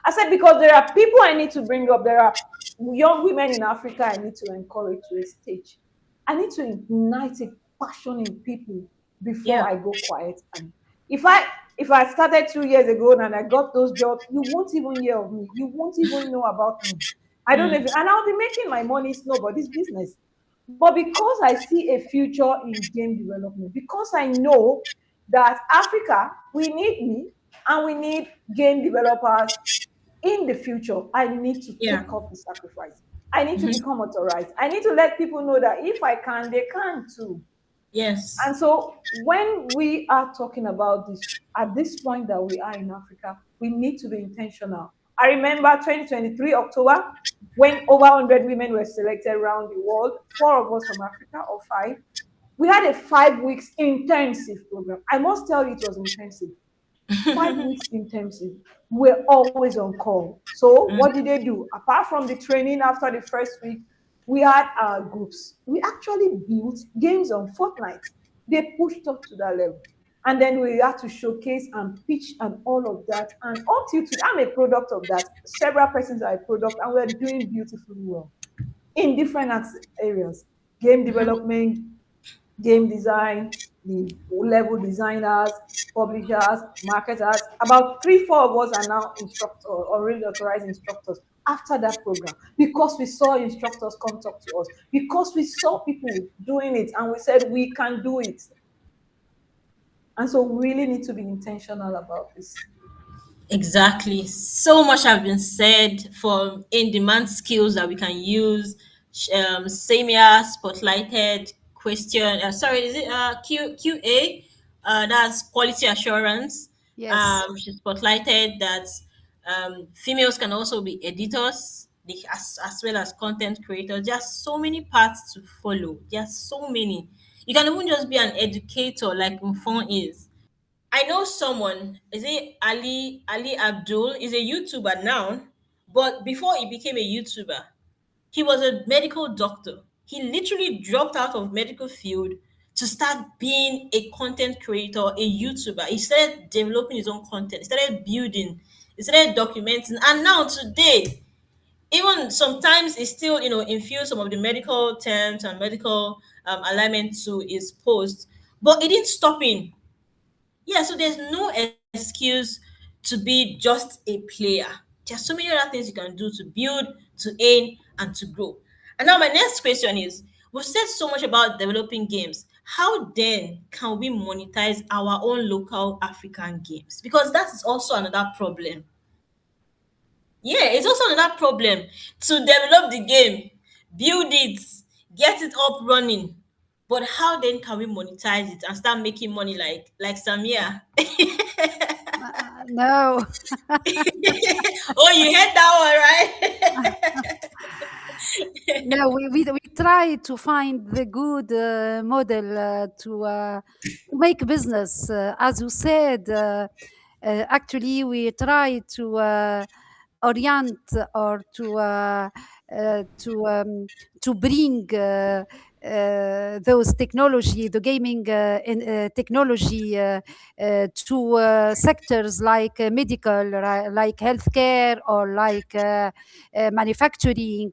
I said, because there are people I need to bring up. There are young women in Africa I need to encourage to a stage. I need to ignite a passion in people before Yeah. I go quiet. And if I if I started 2 years ago and I got those jobs, you won't even hear of me. You won't even know about me. I don't Mm. even, and I'll be making my money. It's nobody's business. But because I see a future in game development, because I know that Africa, we need me and we need game developers in the future, I need to Yeah. take up the sacrifice. I need to Mm-hmm. become authorized. I need to let people know that if I can, they can too. Yes. And so when we are talking about this, at this point that we are in Africa, we need to be intentional. I remember 2023 October when over 100 women were selected around the world, four of us from Africa or five. We had a 5 weeks intensive program. I must tell you, it was intensive. 5 weeks intensive. We're always on call. So what did they do? Apart from the training after the first week, we had our groups. We actually built games on Fortnite. They pushed up to that level. And then we had to showcase and pitch and all of that. And up till today, I'm a product of that. Several persons are a product, and we're doing beautifully well in different areas. Game development, game design, the level designers, publishers, marketers. About 3, 4 of us are now instructors or really authorized instructors after that program because we saw instructors come talk to us, because we saw people doing it and we said we can do it. And so we really need to be intentional about this. Exactly. So much have been said for in-demand skills that we can use. Samia spotlighted question. Sorry, is it QA? That's quality assurance. Yes. She spotlighted that females can also be editors, as well as content creators. There are so many paths to follow. There are so many. You can even just be an educator, like Mfon is. I know someone, is it Ali Abdul, is a YouTuber now, but before he became a YouTuber, he was a medical doctor. He literally dropped out of medical field to start being a content creator, a YouTuber. He started developing his own content, he started building, he started documenting, and now today, even sometimes he still, infuse some of the medical terms and medical alignment to his post, but it didn't stop him. Yeah, so there's no excuse to be just a player. There's so many other things you can do to build, to aim, and to grow. And now my next question is, we've said so much about developing games. How then can we monetize our own local African games? Because that is also another problem. Yeah, it's also another problem to develop the game, build it, get it up running. But how then can we monetize it and start making money like Samia? No. Oh, you heard that one, right? No, we try to find the good model to make business. As you said, actually, we try to orient or to bring those technology, the gaming technology, to sectors like medical, like healthcare, or like manufacturing,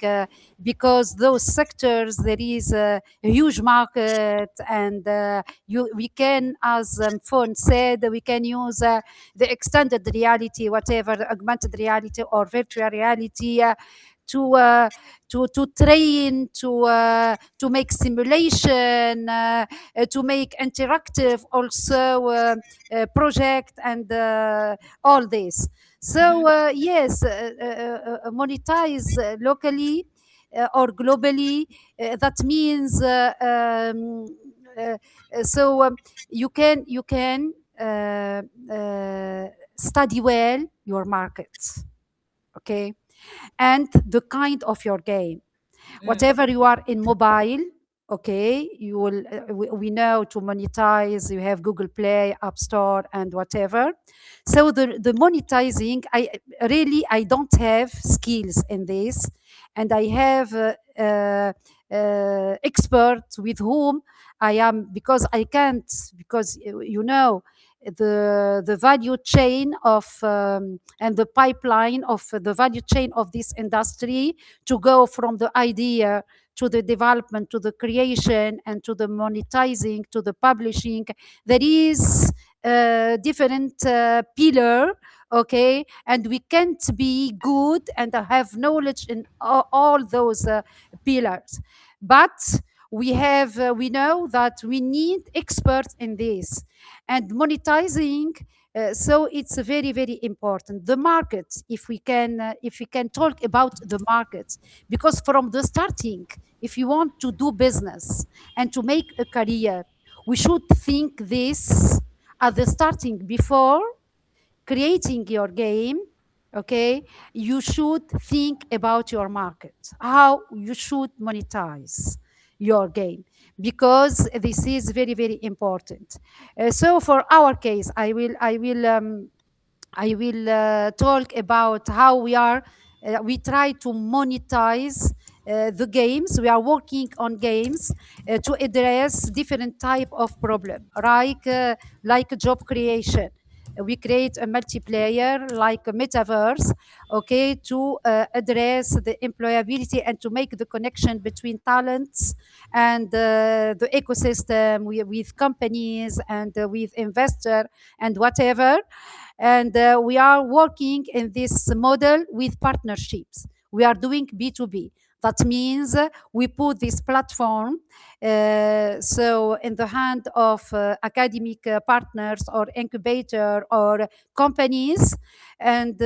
because those sectors there is a huge market, and we can, as Fon said, we can use the extended reality, whatever, the augmented reality or virtual reality, to train, to make simulation, to make interactive also project, and all this. So yes, monetize locally or globally. That means so you can study well your markets, okay, and the kind of your game. Mm, Whatever you are in mobile, okay, you will we know to monetize, you have Google Play, App Store, and whatever. So the monetizing, I don't have skills in this, and I have experts with whom I am, because I can't, because the value chain of and the pipeline of the value chain of this industry, to go from the idea to the development to the creation and to the monetizing to the publishing. There is a different pillar, okay, and we can't be good and have knowledge in all those pillars, but we know that we need experts in this, and monetizing. So it's very very important. The market, if we can talk about the market, because from the starting, if you want to do business and to make a career, we should think this at the starting. Before creating your game, okay, you should think about your market, how you should monetize your game, because this is very very important. So for our case, I will talk about how we try to monetize the games. We are working on games to address different type of problem, like job creation. We create a multiplayer like a metaverse, okay, to address the employability and to make the connection between talents and the ecosystem with companies and with investor and whatever. And we are working in this model with partnerships. We are doing B2B. That means we put this platform so in the hand of academic partners or incubator or companies, and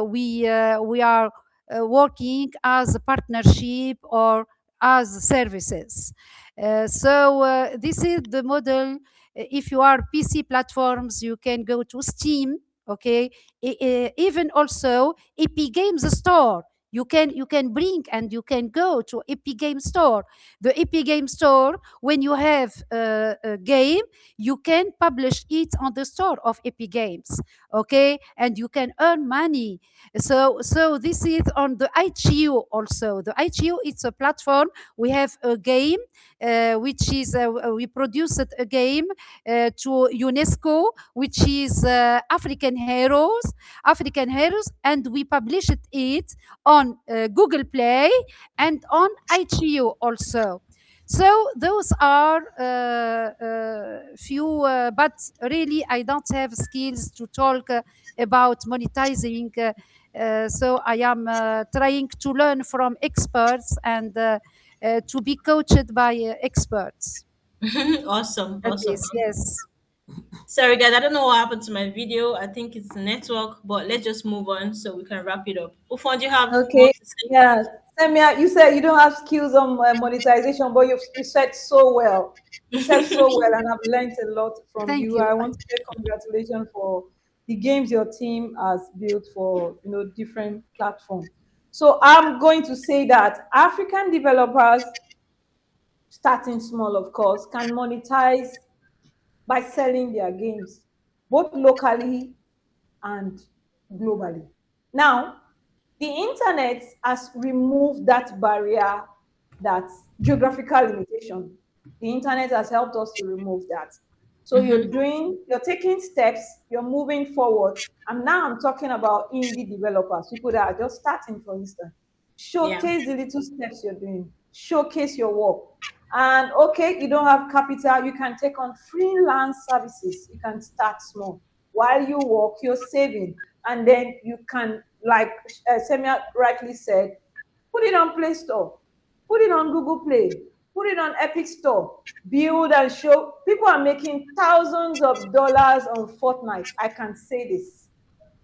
we are working as a partnership or as services. So this is the model. If you are PC platforms, you can go to Steam, okay. Even also Epic Games Store, you can bring and you can go to Epic Game Store. The Epic Game Store, when you have a game, you can publish it on the store of Epic Games, okay, and you can earn money. So this is on the ITU. Also the ITU, it's a platform. We have a game which is we produced a game to UNESCO, which is African Heroes, and we published it on Google Play and on ITU also. So those are few, but really I don't have skills to talk about monetizing. So I am trying to learn from experts, and to be coached by experts Awesome, at awesome. this. Yes. Sorry, guys, I don't know what happened to my video. I think it's the network, but let's just move on so we can wrap it up. Ufon, do you have more Okay. to say? Yeah. Samia, you said you don't have skills on monetization, but you said so well. You said so well, and I've learned a lot from Thank you. you. I want to say congratulations for the games your team has built for different platforms. So I'm going to say that African developers, starting small, of course, can monetize by selling their games, both locally and globally. Now, the internet has removed that barrier, that geographical limitation. The internet has helped us to remove that. So you're taking steps, you're moving forward. And now I'm talking about indie developers, people that are just starting, for instance. Yeah. Showcase the little steps you're doing, showcase your work. And okay, you don't have capital, you can take on freelance services. You can start small. While you work, you're saving. And then you can, like Semia rightly said, put it on Play Store, put it on Google Play, put it on Epic Store, build and show. People are making thousands of dollars on Fortnite. I can say this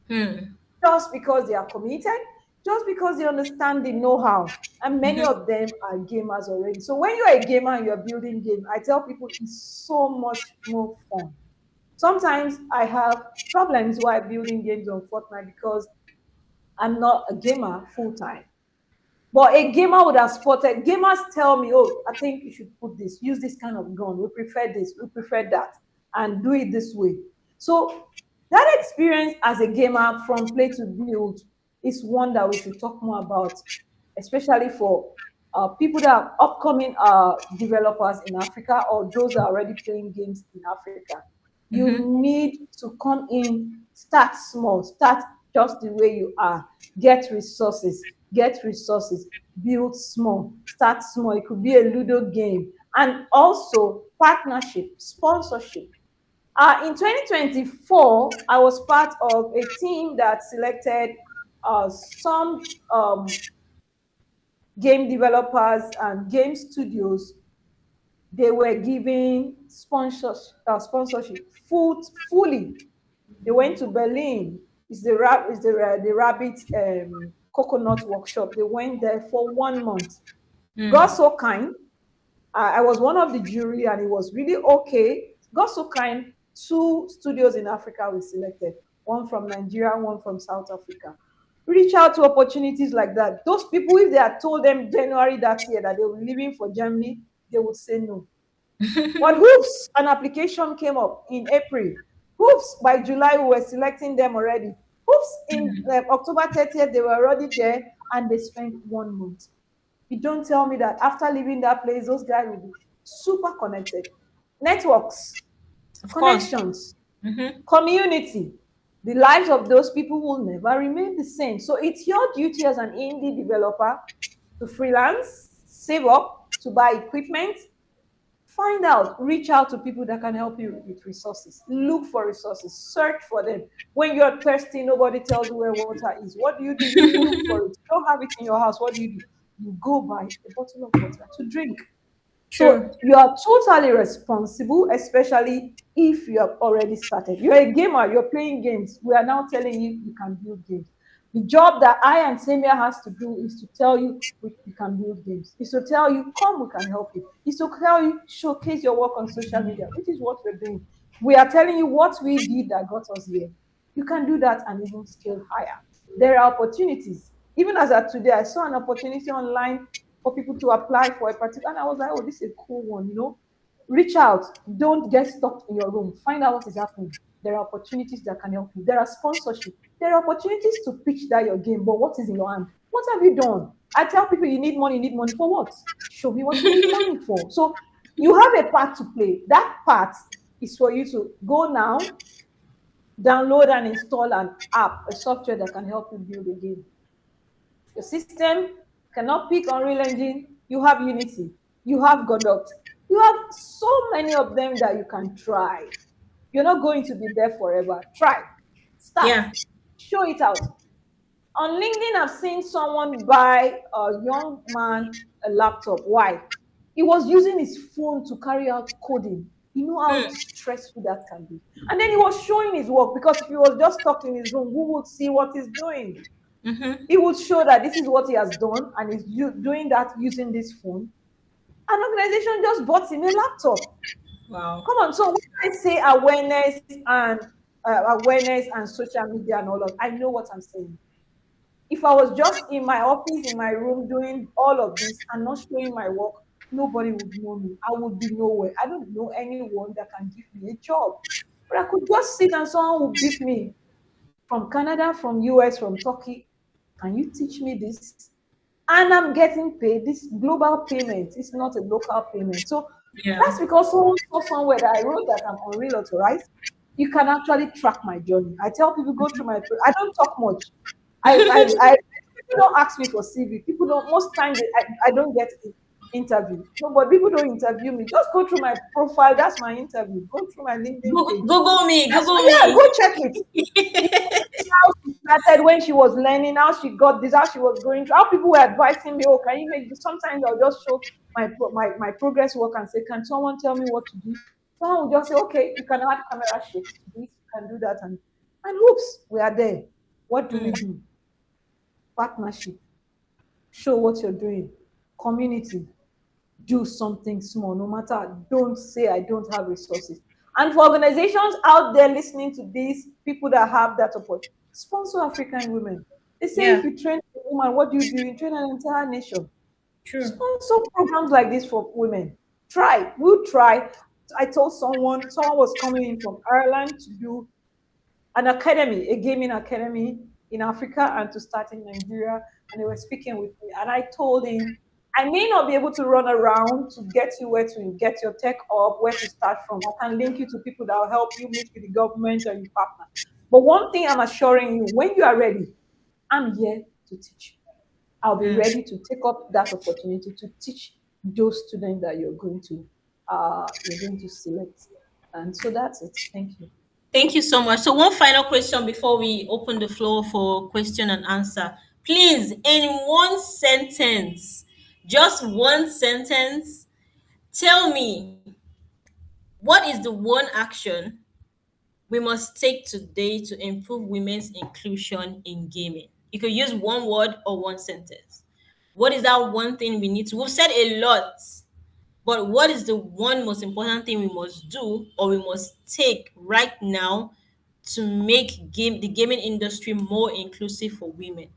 Hmm. just because they are committed, just because they understand the know-how. And many of them are gamers already. So when you're a gamer and you're building game, I tell people it's so much more fun. Sometimes I have problems while building games on Fortnite because I'm not a gamer full time. But a gamer would have spotted. Gamers tell me, "Oh, I think you should put this. Use this kind of gun. We prefer this. We prefer that, and do it this way." So that experience as a gamer from play to build is one that we should talk more about, especially for people that are upcoming developers in Africa or those that are already playing games in Africa. You need to come in, start small, start just the way you are, get resources, build small, start small. It could be a Ludo game, and also partnership, sponsorship. In 2024, I was part of a team that selected some game developers and game studios. They were giving sponsorship fully. They went to Berlin. It's the rabbit coconut workshop. They went there for 1 month. God Hmm. so kind. I was one of the jury, and it was really okay. God so kind. Two studios in Africa we selected. One from Nigeria, one from South Africa. Reach out to opportunities like that. Those people, if they had told them January that year that they were leaving for Germany, they would say no. But Hoops, an application came up in April. Hoops, by July, we were selecting them already. Hoops, in October 30th, they were already there, and they spent 1 month. You don't tell me that after leaving that place, those guys will be super connected. Networks, Of course. connections, Mm-hmm. community. The lives of those people will never remain the same. So it's your duty as an indie developer to freelance, save up, to buy equipment, find out, reach out to people that can help you with resources. Look for resources, search for them. When you're thirsty, nobody tells you where water is. What do? You look for it. You don't have it in your house. What do? You go buy a bottle of water to drink. True. So you are totally responsible, especially if you have already started. You're a gamer, you're playing games. We are now telling you you can build games. The job that I and Samia has to do is to tell you we can build games. Is to tell you, come, we can help you. Is to tell you, showcase your work on social media, which is what we're doing. We are telling you what we did that got us here. You can do that and even scale higher. There are opportunities. Even as of today, I saw an opportunity online for people to apply for a particular, and I was like, oh, this is a cool one. Reach out. Don't get stuck in your room. Find out what is happening. There are opportunities that can help you. There are sponsorship. There are opportunities to pitch that your game, but what is in your hand? What have you done? I tell people you need money. You need money for what? Show me what you need money for. So you have a part to play. That part is for you to go now, download and install an app, a software that can help you build a game. Your system cannot pick Unreal Engine. You have Unity. You have Godot. You have so many of them that you can try. You're not going to be there forever. Try. Start. Yeah. Show it out. On LinkedIn, I've seen someone buy a young man a laptop. Why? He was using his phone to carry out coding. You know how Mm, stressful that can be. And then he was showing his work because if he was just stuck in his room, who would see what he's doing? mm-hmm. He would show that this is what he has done and he's doing that using this phone. An organization just bought him a laptop. Wow. Come on. So when I say awareness and social media and all of, I know what I'm saying. If I was just in my office, in my room, doing all of this and not showing my work, nobody would know me. I would be nowhere. I don't know anyone that can give me a job. But I could just sit and someone would beep me from Canada, from US, from Turkey. Can you teach me this? And I'm getting paid. This global payment is not a local payment. So Yeah. that's because someone saw somewhere that I wrote that I'm unreal authorized. You can actually track my journey. I tell people go through my. I don't talk much. People don't ask me for CV. People don't. Most times I don't get interview. No, but people don't interview me. Just go through my profile. That's my interview. Go through my LinkedIn Google, page. Google me. That's Google yeah. me. Go check it. You how she started when she was learning, how she got this, how she was going through, how people were advising me, oh, can you make this? Sometimes I'll just show my progress work and say, can someone tell me what to do? Someone will just say, okay, you can add camera shakes to this, you can do that, and oops, we are there. What do we Mm, do? Partnership. Show what you're doing. Community. Do something small, no matter, don't say I don't have resources. And for organizations out there listening to these people that have that support, sponsor African women. They say if yeah. you train a woman, what do? You train an entire nation. True. Sponsor programs like this for women. Try, we'll try. I told someone was coming in from Ireland to do an academy, a gaming academy in Africa and to start in Nigeria. And they were speaking with me. And I told him, I may not be able to run around to get you where to get your tech up, where to start from. I can link you to people that will help you meet with the government and your partner. But one thing I'm assuring you, when you are ready, I'm here to teach you. I'll be Mm. ready to take up that opportunity to teach those students that you're going to select. And so that's it. Thank you. Thank you so much. So, one final question before we open the floor for question and answer. Please, in one sentence, just one sentence, tell me what is the one action we must take today to improve women's inclusion in gaming? You could use one word or one sentence. What is that one thing we need to? We've said a lot, but what is the one most important thing we must do or we must take right now to make the gaming industry more inclusive for women?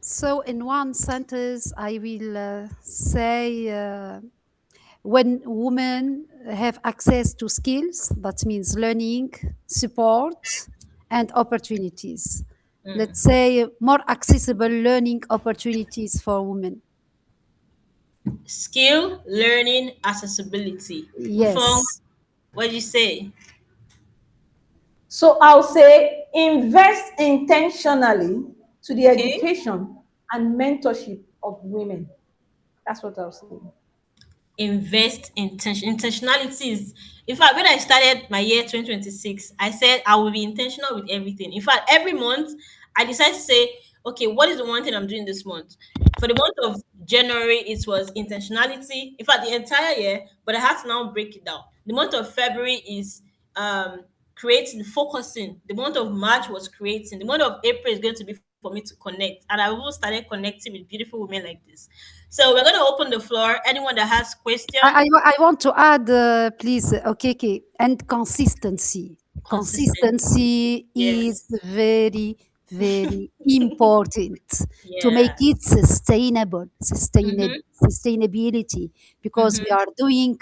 So, in one sentence, I will say when women have access to skills, that means learning, support, and opportunities. Let's say more accessible learning opportunities for women. Skill, learning, accessibility. Ufong, Yes. what do you say? So I'll say invest intentionally to the Okay. education and mentorship of women. That's what I'll say. Invest intentionality is, in fact, when I started my year 2026, I said I will be intentional with everything. In fact, every month I decided to say, okay, what is the one thing I'm doing this month? For the month of January, it was intentionality, in fact the entire year, but I had to now break it down. The month of February is creating, focusing. The month of March was creating. The month of April is going to be for me to connect, and I will started connecting with beautiful women like this. So we're going to open the floor. Anyone that has question, I want to add, please, okay, okay, and consistency. consistency. Consistency is Yes. very, very important to make Yeah. it sustainable, Mm-hmm. sustainability, because we Mm-hmm. are doing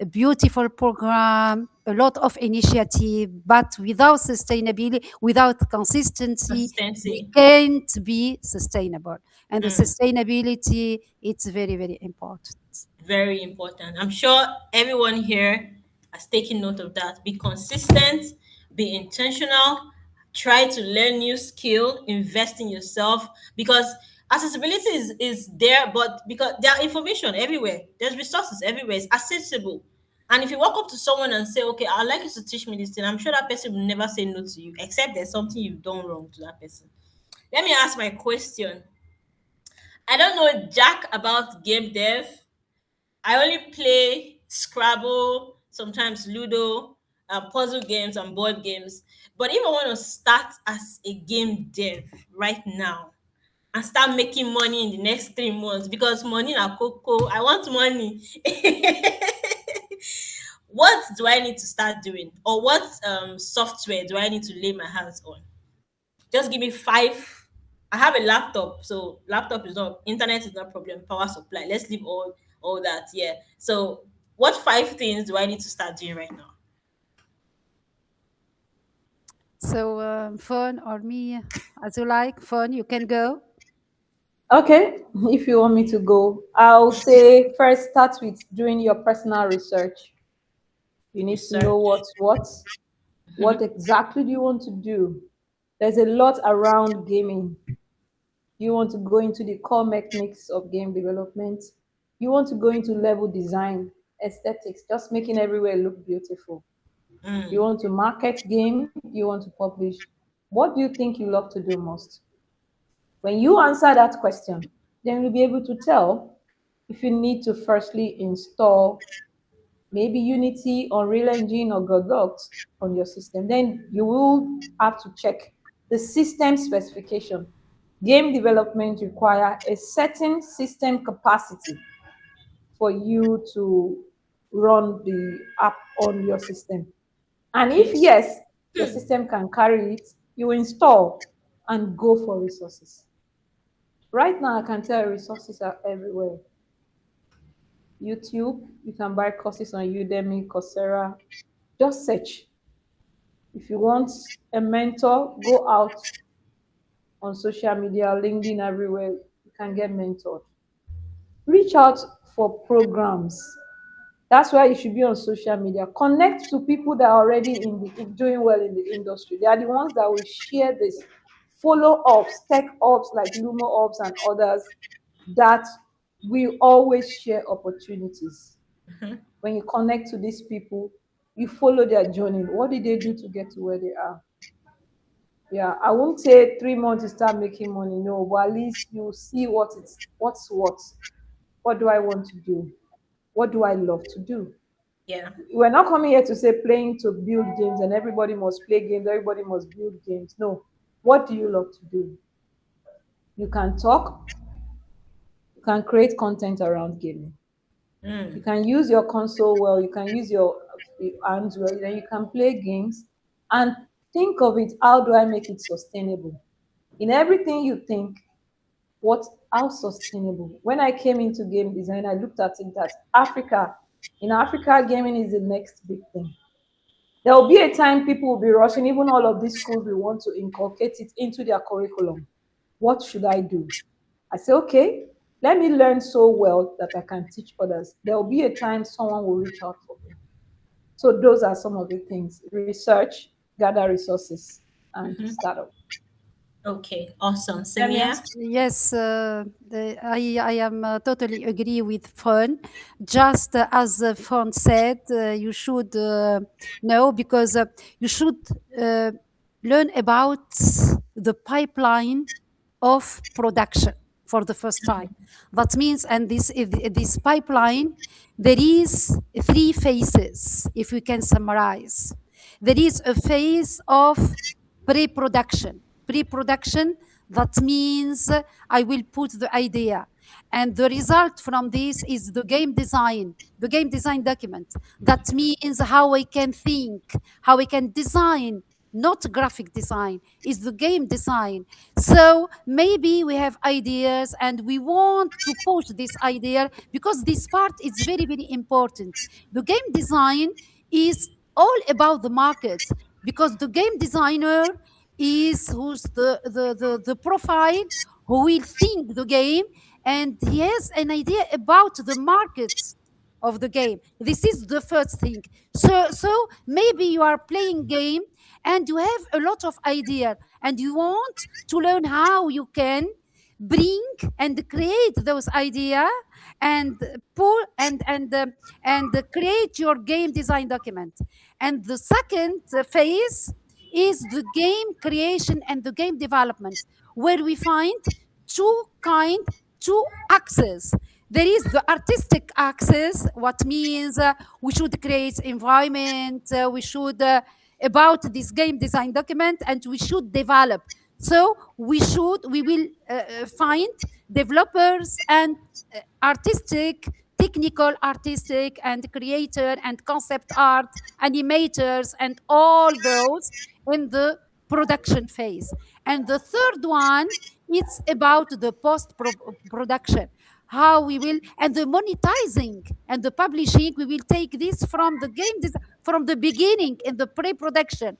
a beautiful program, a lot of initiative, but without sustainability, without consistency, we Consistency. can't be sustainable. And the Mm. sustainability, it's very, very important. Very important. I'm sure everyone here has taken note of that. Be consistent, be intentional, try to learn new skill, invest in yourself, because accessibility is there, but because there are information everywhere, there's resources everywhere, it's accessible. And if you walk up to someone and say, okay, I'd like you to teach me this thing, I'm sure that person will never say no to you, except there's something you've done wrong to that person. Let me ask my question. I don't know jack about game dev. I only play Scrabble, sometimes Ludo, puzzle games, and board games. But if I want to start as a game dev right now and start making money in the next 3 months, because money na cocoa, I want money. What do I need to start doing? Or what software do I need to lay my hands on? Just give me five. I have a laptop, so laptop is not internet is not problem. Power supply. Let's leave all that. Yeah. So what five things do I need to start doing right now? So, phone or me, as you like. Phone, you can go. Okay, if you want me to go, I'll say first start with doing your personal research. You need to know Research. what exactly do you want to do. There's a lot around gaming. You want to go into the core mechanics of game development. You want to go into level design, aesthetics, just making everywhere look beautiful. You Mm, want to market game, you want to publish. What do you think you love to do most? When you answer that question, then you'll be able to tell if you need to firstly install maybe Unity, Unreal Engine, or Godot on your system. Then you will have to check the system specification. Game development require a certain system capacity for you to run the app on your system. And if okay. yes, your system can carry it, you install and go for resources. Right now, I can tell resources are everywhere. YouTube, you can buy courses on Udemy, Coursera. Just search. If you want a mentor, go out on social media, LinkedIn, everywhere. You can get mentored. Reach out for programs. That's why you should be on social media. Connect to people that are already doing well in the industry. They are the ones that will share this. Follow ups, tech ups like Lumohubs and others that will always share opportunities. When you connect to these people, you follow their journey. What did they do to get to where they are? Yeah, I won't say 3 months to start making money. No, but at least you see what's what. What do I want to do? What do I love to do? Yeah. We're not coming here to say playing to build games and everybody must play games, everybody must build games. No. What do you love to do? You can talk, you can create content around gaming. You Mm, can use your console well, you can use your hands well, then you can play games and think of it, how do I make it sustainable? In everything you think, what how sustainable? When I came into game design, I looked at it that in Africa, gaming is the next big thing. There will be a time people will be rushing, even all of these schools will want to inculcate it into their curriculum. What should I do? I say, okay, let me learn so well that I can teach others. There will be a time someone will reach out for me. So those are some of the things: research, gather resources, and startup. okay. Awesome. Samia? Samia? Yes, I am totally agree with Fon. Just as Fon said, you should know because you should uh, learn about the pipeline of production for the first time. That means, and this pipeline, there is three phases. If we can summarize, there is a phase of pre-production. Pre-production, that means I will put the idea. And the result from this is the game design document. That means how I can think, how I can design, not graphic design, is the game design. So maybe we have ideas and we want to push this idea because this part is very, very important. The game design is all about the market because the game designer is who's the profile who will think the game and he has an idea about the markets of the game. This is the first thing. So maybe you are playing game and you have a lot of idea and you want to learn how you can bring and create those idea and pull and create your game design document. And the second phase is the game creation and the game development, where we find two kind two axes. There is the artistic axis, what means we should create environment, we should about this game design document, and we should develop. So we will find developers and artistic, technical, artistic, and creator and concept art, animators, and all those in the production phase. And the third one, it's about the production, how we will, and the monetizing and the publishing. We will take this from the from the beginning in the pre-production,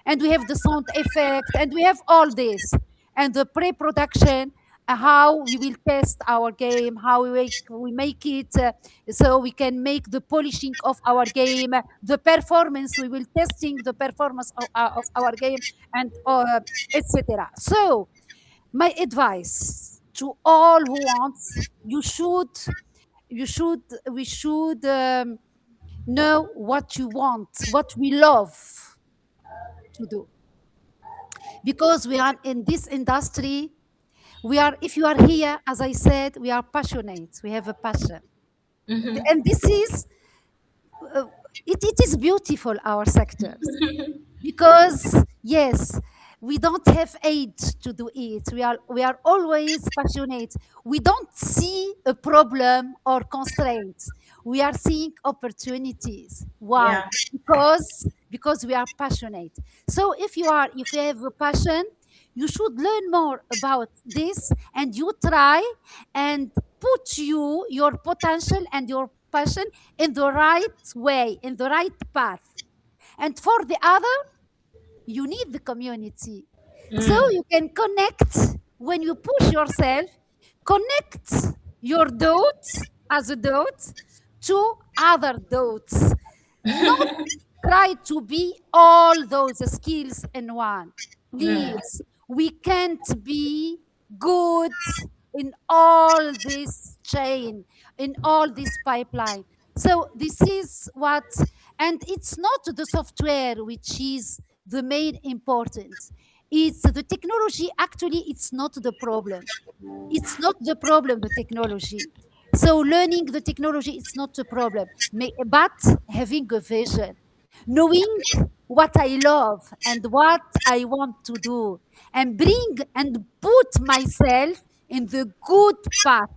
and we have the sound effect, and we have all this, and the pre-production, how we will test our game, how we make it, so we can make the polishing of our game, the performance, we will testing the performance of our game, and etc. So my advice to all who wants, you should we should know what you want, what we love to do, because we are in this industry. We are, if you are here, as I said, we are passionate, we have a passion. And this is uh, it is beautiful, our sectors, because yes, we don't have age to do it, we are always passionate. We don't see a problem or constraints, we are seeing opportunities. Why? Yeah. Because we are passionate. So if you have a passion, you should learn more about this, and you try and put your potential and your passion in the right way, in the right path. And for the other, you need the community. So you can connect when you push yourself, connect your dots as a dot to other dots. Not try to be all those skills in one. Please, we can't be good in all this chain, in all this pipeline. So this is what, and it's not the software which is the main importance. It's the technology. Actually, it's not the problem. It's not the problem, the technology. So learning the technology, it's not the problem. But having a vision, knowing what I love and what I want to do, and bring and put myself in the good path,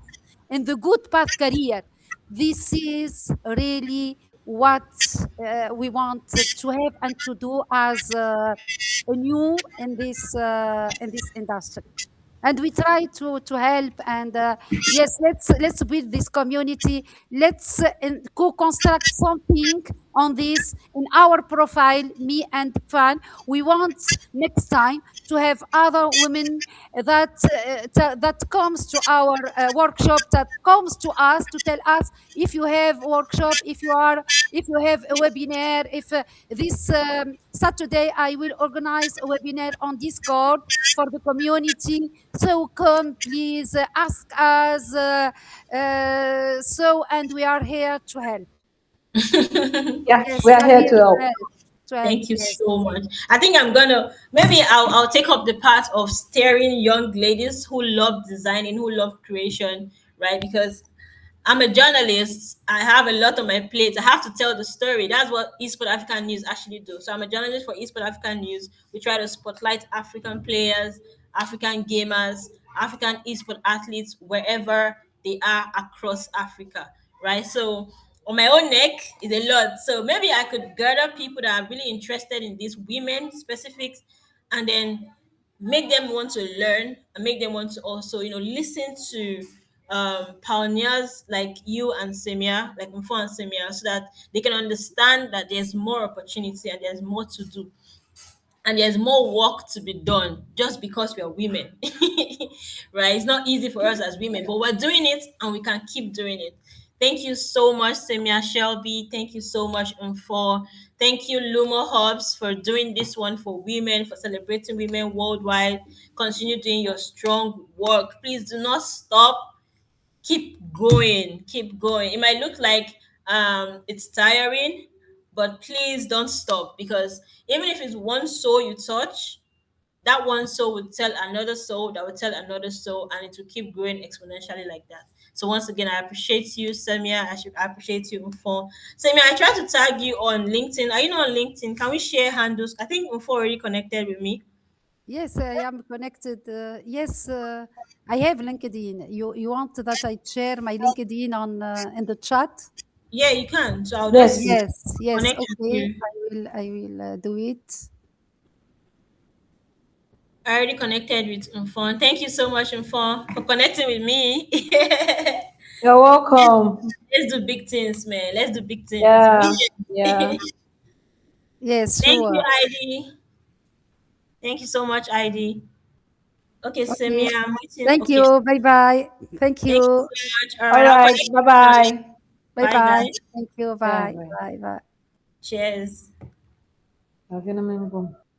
in the good path career. This is really what we want to have and to do as new in this industry. And we try to help, and yes, let's build this community. Let's co-construct something on this in our profile, me and Fan. We want next time to have other women that that comes to our workshop, that comes to us to tell us if you have workshop, if you have a webinar, if this Saturday I will organize a webinar on Discord for the community. So come, please ask us. So, and we are here to help. Yeah, Yes, we we are are here here to to help. help. To help. Thank you Yes. so much. I think I'm gonna, maybe I'll take up the part of steering young ladies who love designing, who love creation, right? Because I'm a journalist. I have a lot on my plate. I have to tell the story. That's what Eastport African News actually do. So I'm a journalist for Eastport African News. We try to spotlight African players, African gamers, African esports athletes wherever they are across Africa, right? So on my own neck is a lot. So maybe I could gather people that are really interested in these women specifics, and then make them want to learn, and make them want to also, listen to pioneers like you and Semia, like Mfo and Semia, so that they can understand that there's more opportunity and there's more to do, and there's more work to be done just because we are women. Right? It's not easy for us as women, but we're doing it and we can keep doing it. Thank you so much, Semia Shelby. Thank you so much, Unfor. Thank you, Lumohubs, for doing this one for women, for celebrating women worldwide. Continue doing your strong work. Please do not stop. Keep going. Keep going. It might look like it's tiring, but please don't stop, because even if it's one soul you touch, that one soul would tell another soul, that would tell another soul, and it will keep growing exponentially like that. So once again, I appreciate you, Samia. I appreciate you, Mfo. Samia, I tried to tag you on LinkedIn. Are you not on LinkedIn? Can we share handles? I think Mfo already connected with me. Yes, I am connected. Yes, I have LinkedIn. You want that I share my LinkedIn on in the chat? Yeah, you can. So I'll Yes, just please. Yes, yes. connect with Okay, you. I will do it. I already connected with Mfo. Thank you so much, Mfo, for connecting with me. You're welcome. Let's do big things, man. Let's do big things. Yeah, yeah. Women. Yes, Thank you, sure. Id. Thank you so much, Id. Okay, Okay. Samia, I'm waiting. Thank Okay, you. Bye bye. Thank thank you you. so much. All All right, I'll right. connect Bye with you now. bye. Bye Bye, bye. guys. Thank you. Yeah, Bye. bye. Bye bye. Cheers. Have a good